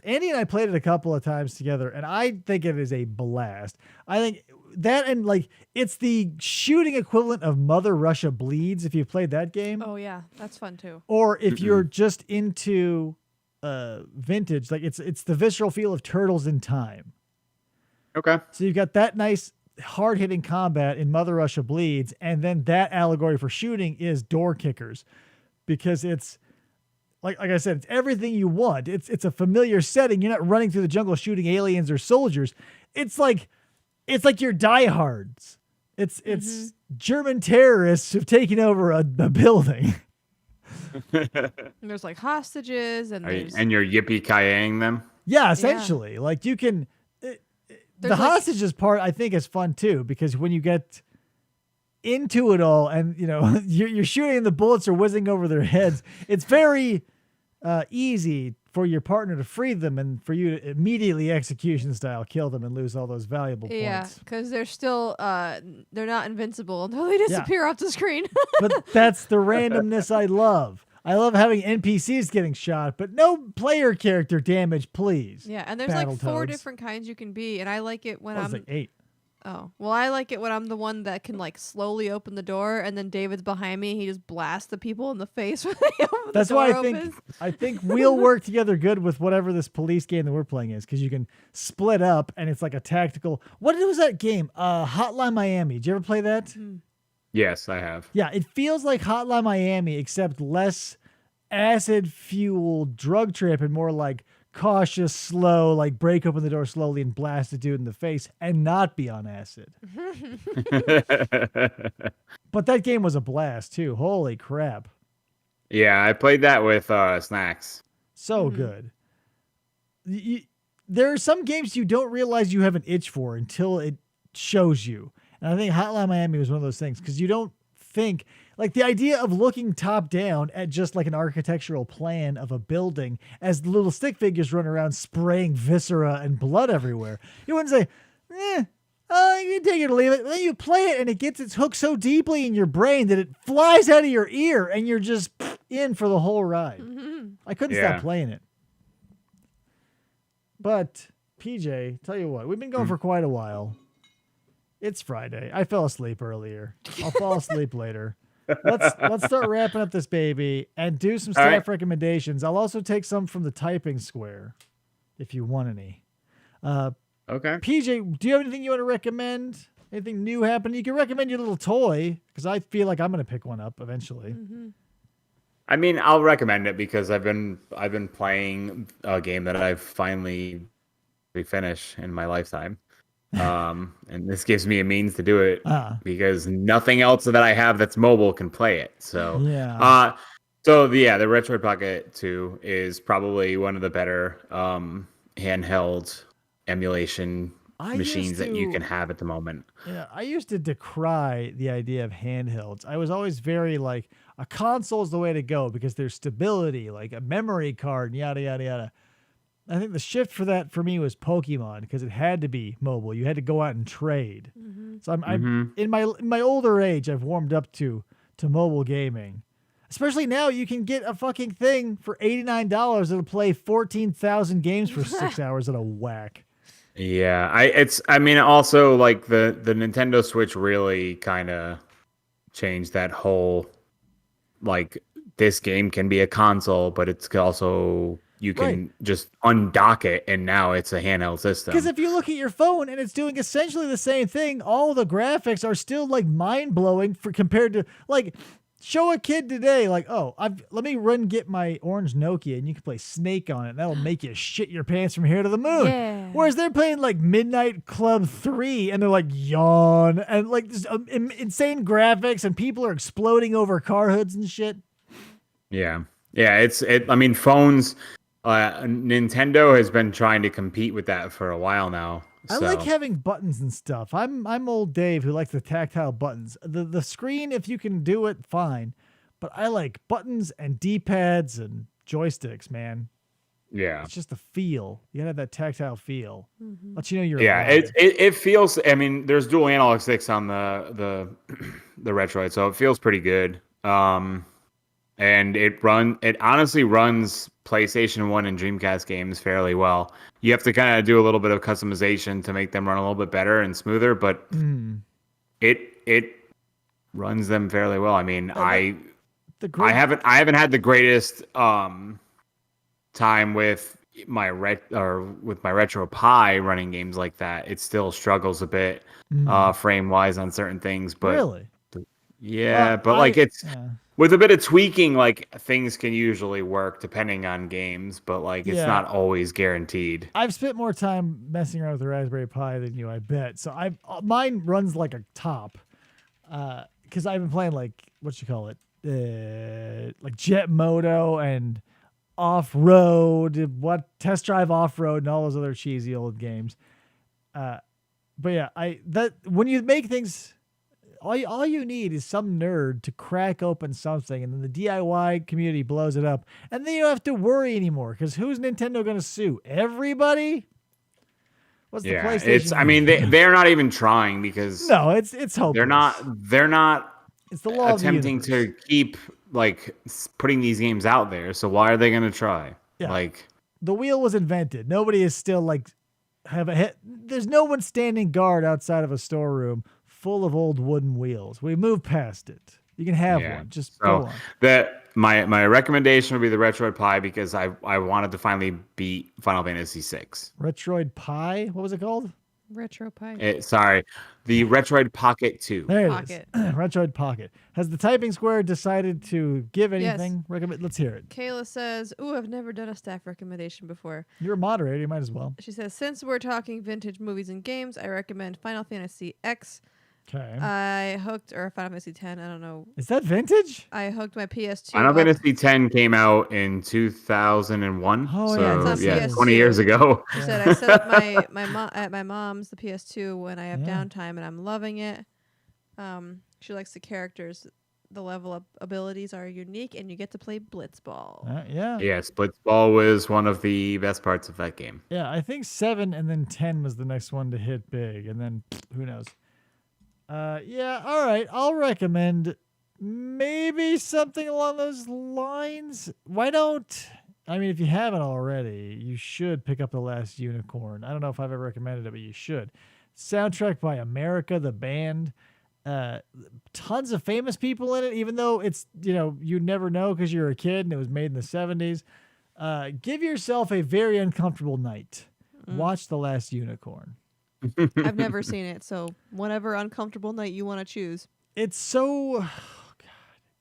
Andy and I played it a couple of times together, and I think it is a blast. I think that and like it's the shooting equivalent of Mother Russia Bleeds if you played that game. Oh yeah, that's fun too. Or if you're just into vintage, like it's the visceral feel of Turtles in Time. Okay. So you've got that nice hard-hitting combat in Mother Russia Bleeds, and then that allegory for shooting is Door Kickers, because it's like I said, it's everything you want. It's a familiar setting. You're not running through the jungle shooting aliens or soldiers. It's like your diehards. It's German terrorists who've taken over a building. And there's like hostages and And you're yippee-ki-yaying them? Yeah, essentially. Like you can. The There's like- hostages part I think is fun too, because when you get into it all and you're shooting and the bullets are whizzing over their heads, it's very easy for your partner to free them and for you to immediately execution style kill them and lose all those valuable Yeah, points. because they're still they're not invincible until they disappear off the screen. But that's the randomness I love. I love having NPCs getting shot, but no player character damage, please. Yeah, and there's like 4 Battletoads. different kinds you can be, and I like it when That I'm was like 8. Oh, well, I like it when I'm the one that can like slowly open the door, and then David's behind me. He just blasts the people in the face when they open That's the door. why I think we'll work together good with whatever this police game that we're playing is, because you can split up and it's like a tactical. What was that game? Hotline Miami. Did you ever play that? Yes, I have. Yeah, it feels like Hotline Miami, except less acid fueled drug trip and more like cautious, slow, like break open the door slowly and blast a dude in the face and not be on acid. But that game was a blast too. Holy crap. Yeah, I played that with Snacks. So good. There are some games you don't realize you have an itch for until it shows you. And I think Hotline Miami was one of those things because you don't think, like the idea of looking top down at just like an architectural plan of a building as the little stick figures run around spraying viscera and blood everywhere. You wouldn't say, you can take it or leave it. Then you play it and it gets its hook so deeply in your brain that it flies out of your ear and you're just in for the whole ride. I couldn't stop playing it. But PJ, tell you what, we've been going for quite a while. It's Friday. I fell asleep earlier. I'll fall asleep later. Let's start wrapping up this baby and do some staff recommendations. I'll also take some from the typing square if you want any. Okay. PJ, do you have anything you want to recommend? Anything new happening? You can recommend your little toy because I feel like I'm going to pick one up eventually. I mean, I'll recommend it because I've been playing a game that I've finally finished in my lifetime. And this gives me a means to do it because nothing else that I have that's mobile can play it. So yeah. The Retroid Pocket 2 is probably one of the better handheld emulation machines that you can have at the moment. Yeah, I used to decry the idea of handhelds. I was always very like, a console is the way to go because there's stability, like a memory card, yada, yada, yada. I think the shift for that for me was Pokemon because it had to be mobile. You had to go out and trade. So I'm in my older age, I've warmed up to mobile gaming. Especially now, you can get a fucking thing for $89 that'll play 14,000 games for 6 hours at a whack. Yeah, I mean also like the Nintendo Switch really kind of changed that whole like this game can be a console, but it's also you Right. can just undock it and now it's a handheld Because system. if you look at your phone and it's doing essentially the same thing, all the graphics are still like mind blowing for compared to like show a kid today like, oh, let me run get my orange Nokia and you can play Snake on it. And that'll make you shit your pants from here to the moon. Yeah. Whereas they're playing like Midnight Club 3 and they're like yawn and like this insane graphics and people are exploding over car hoods and shit. Yeah. Yeah, I mean phones Nintendo has been trying to compete with that for a while now. I like having buttons and stuff. I'm old Dave who likes the tactile buttons. The screen, if you can do it, fine. But I like buttons and D-pads and joysticks, man. Yeah. It's just a feel. You gotta have that tactile feel. Let you know you're Yeah, alive. it feels. I mean, there's dual analog sticks on the Retroid, so it feels pretty good. And it honestly runs PlayStation 1 and Dreamcast games fairly well. You have to kind of do a little bit of customization to make them run a little bit better and smoother, but it runs them fairly well. I mean, I haven't had the greatest time with my Retro Pi running games like that. It still struggles a bit frame wise on certain things, but Really? Yeah, but like it's with a bit of tweaking, like things can usually work depending on games, but like it's not always guaranteed. I've spent more time messing around with the Raspberry Pi than you, I bet. So mine runs like a top, because I've been playing like like Jet Moto and Off Road, Test Drive Off Road, and all those other cheesy old games. But yeah, when you make things. All you need is some nerd to crack open something, and then the DIY community blows it up, and then you don't have to worry anymore. Because who's Nintendo going to sue? Everybody? What's the PlayStation? I mean, they're not even trying because no, it's hopeless. They're not. It's the law attempting of the universe. to keep like putting these games out there. So why are they going to try? Yeah. Like the wheel was invented. Nobody is still like there's no one standing guard outside of a storeroom full of old wooden wheels. We moved past it. You can have one. Just go on. My recommendation would be the Retroid Pi because I wanted to finally beat Final Fantasy VI. Retroid Pi? What was it called? Retro Pi. The Retroid Pocket 2. There Pocket. It is. Retroid Pocket. Has the Typing Square decided to give anything? Yes. Let's hear it. Kayla says, "Ooh, I've never done a staff recommendation before." You're a moderator. You might as well. She says, "Since we're talking vintage movies and games, I recommend Final Fantasy X. Okay. Final Fantasy X. I don't know. Is that vintage? I hooked my PS2. Final Fantasy X came out in 2001. Oh, so yeah, it's on PS2. 20 years ago. She said, I set up my mom's the PS2 when I have downtime, and I'm loving it. She likes the characters. The level up abilities are unique, and you get to play Blitzball. Yeah. Yes, Blitzball was one of the best parts of that game. Yeah, I think 7 and then 10 was the next one to hit big, and then who knows. Yeah, all right. I'll recommend maybe something along those lines. If you haven't already, you should pick up The Last Unicorn. I don't know if I've ever recommended it, but you should. Soundtrack by America, the band. Tons of famous people in it, even though it's, you never know because you're a kid and it was made in the 70s. Give yourself a very uncomfortable night. Watch The Last Unicorn. I've never seen it, so whatever uncomfortable night you want to choose. It's so, God,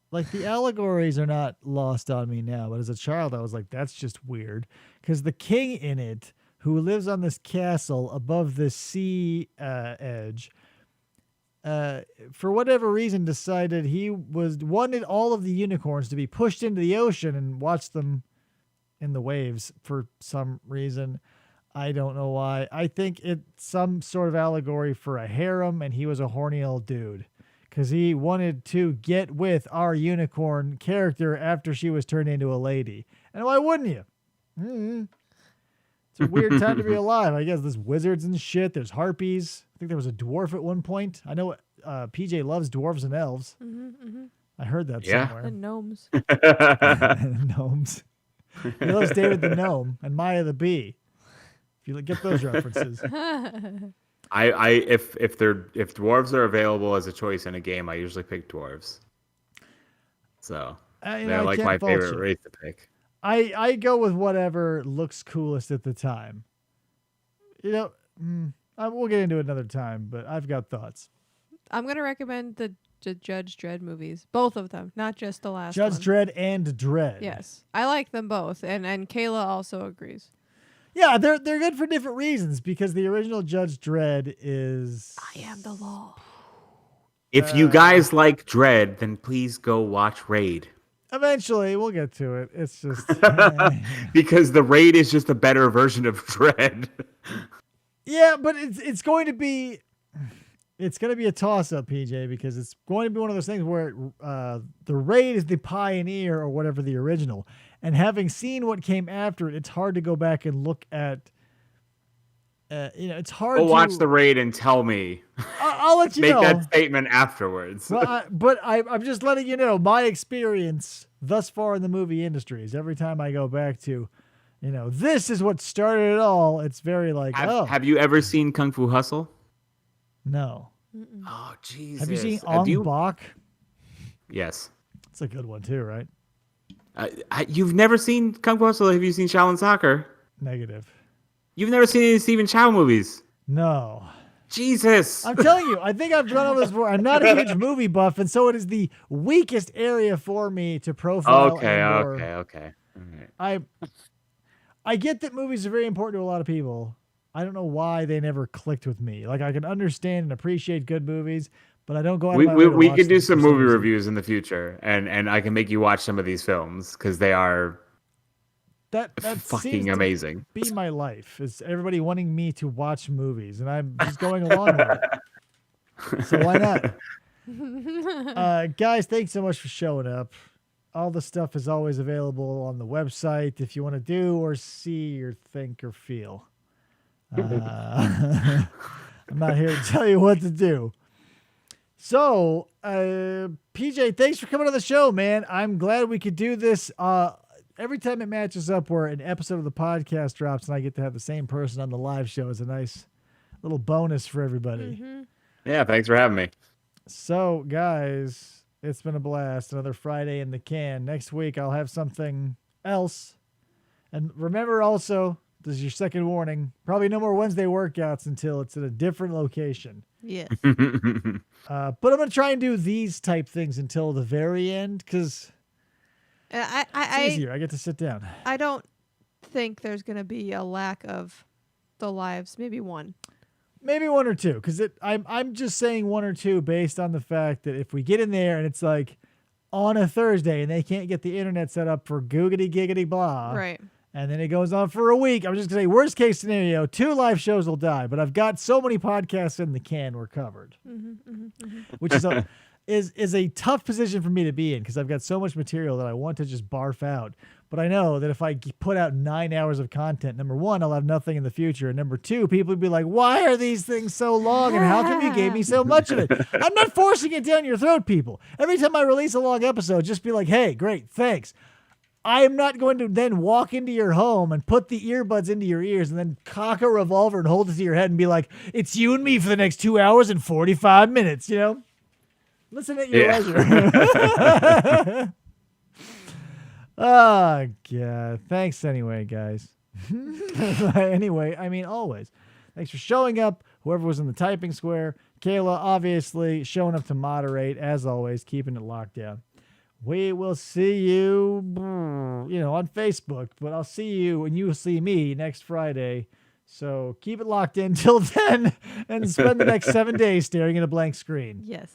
like the allegories are not lost on me now, but as a child, I was like, that's just weird. Because the king in it, who lives on this castle above the sea edge, for whatever reason, decided he wanted all of the unicorns to be pushed into the ocean and watch them in the waves for some reason. I don't know why. I think it's some sort of allegory for a harem, and he was a horny old dude because he wanted to get with our unicorn character after she was turned into a lady. And why wouldn't you? It's a weird time to be alive. I guess there's wizards and shit. There's harpies. I think there was a dwarf at one point. I know PJ loves dwarves and elves. I heard that somewhere. And gnomes. And gnomes. He loves David the gnome and Maya the bee. If Get those references. If dwarves are available as a choice in a game, I usually pick dwarves. So they're like my favorite race to pick. I go with whatever looks coolest at the time. We'll get into it another time, but I've got thoughts. I'm gonna recommend the Judge Dredd movies, both of them, not just the last Judge one. Dredd and Dredd. Yes, I like them both, and Kayla also agrees. Yeah, they're good for different reasons because the original Judge Dredd is. I am the law. If you guys like Dredd, then please go watch Raid. Eventually, we'll get to it. It's just because the Raid is just a better version of Dredd. Yeah, but it's going to be a toss-up, PJ, because it's going to be one of those things where the Raid is the pioneer or whatever the original, and having seen what came after it, it's hard to go back and look at. It's hard. Go watch the Raid and tell me. I'll let you Make know. that statement afterwards. Well, I'm just letting you know my experience thus far in the movie industry is every time I go back to, this is what started it all. It's very like, Have you ever seen Kung Fu Hustle? No. Mm-mm. Oh, Jesus. Have you seen Ong Bak? Yes. It's a good one too, right? You've never seen Kung Fu Hustle? Have you seen Shaolin Soccer? Negative. You've never seen any Stephen Chow movies? No. Jesus. I'm telling you, I think I've gone over this before. I'm not a huge movie buff, and so it is the weakest area for me to profile. Okay. All right. I get that movies are very important to a lot of people. I don't know why they never clicked with me. Like, I can understand and appreciate good movies, but I don't go out of my way to We watch could do them some for movie reason. reviews in the future, and I can make you watch some of these films because they are That fucking seems to amazing. be my life, is everybody wanting me to watch movies, and I'm just going along with it. So why not? Guys, thanks so much for showing up. All the stuff is always available on the website if you want to do or see or think or feel. I'm not here to tell you what to do. So, PJ, thanks for coming on the show, man. I'm glad we could do this. Every time it matches up where an episode of the podcast drops and I get to have the same person on the live show is a nice little bonus for everybody. Mm-hmm. Yeah, thanks for having me. So, guys, it's been a blast. Another Friday in the can. Next week, I'll have something else. And remember also, this is your second warning, probably no more Wednesday workouts until it's at a different location. Yes. But I'm going to try and do these type things until the very end because it's easier. I get to sit down. I don't think there's going to be a lack of the lives. Maybe one. Maybe one or two, because I'm just saying one or two based on the fact that if we get in there and it's like on a Thursday and they can't get the internet set up for googity giggity blah, Right. and then it goes on for a week, I'm just gonna say worst case scenario, 2 live shows will die, but I've got so many podcasts in the can we're covered, which is a tough position for me to be in because I've got so much material that I want to just barf out. But I know that if I put out 9 hours of content, number one, I'll have nothing in the future. And number two, people would be like, why are these things so long? And how come you gave me so much of it? I'm not forcing it down your throat, people. Every time I release a long episode, just be like, hey, great, thanks. I am not going to then walk into your home and put the earbuds into your ears and then cock a revolver and hold it to your head and be like, it's you and me for the next 2 hours and 45 minutes, you know? Listen at your leisure. Oh, God. Thanks anyway, guys. Anyway, I mean, always. Thanks for showing up. Whoever was in the typing square. Kayla, obviously, showing up to moderate, as always, keeping it locked down. We will see you, on Facebook, but I'll see you and you will see me next Friday. So keep it locked in till then and spend the next 7 days staring at a blank screen. Yes.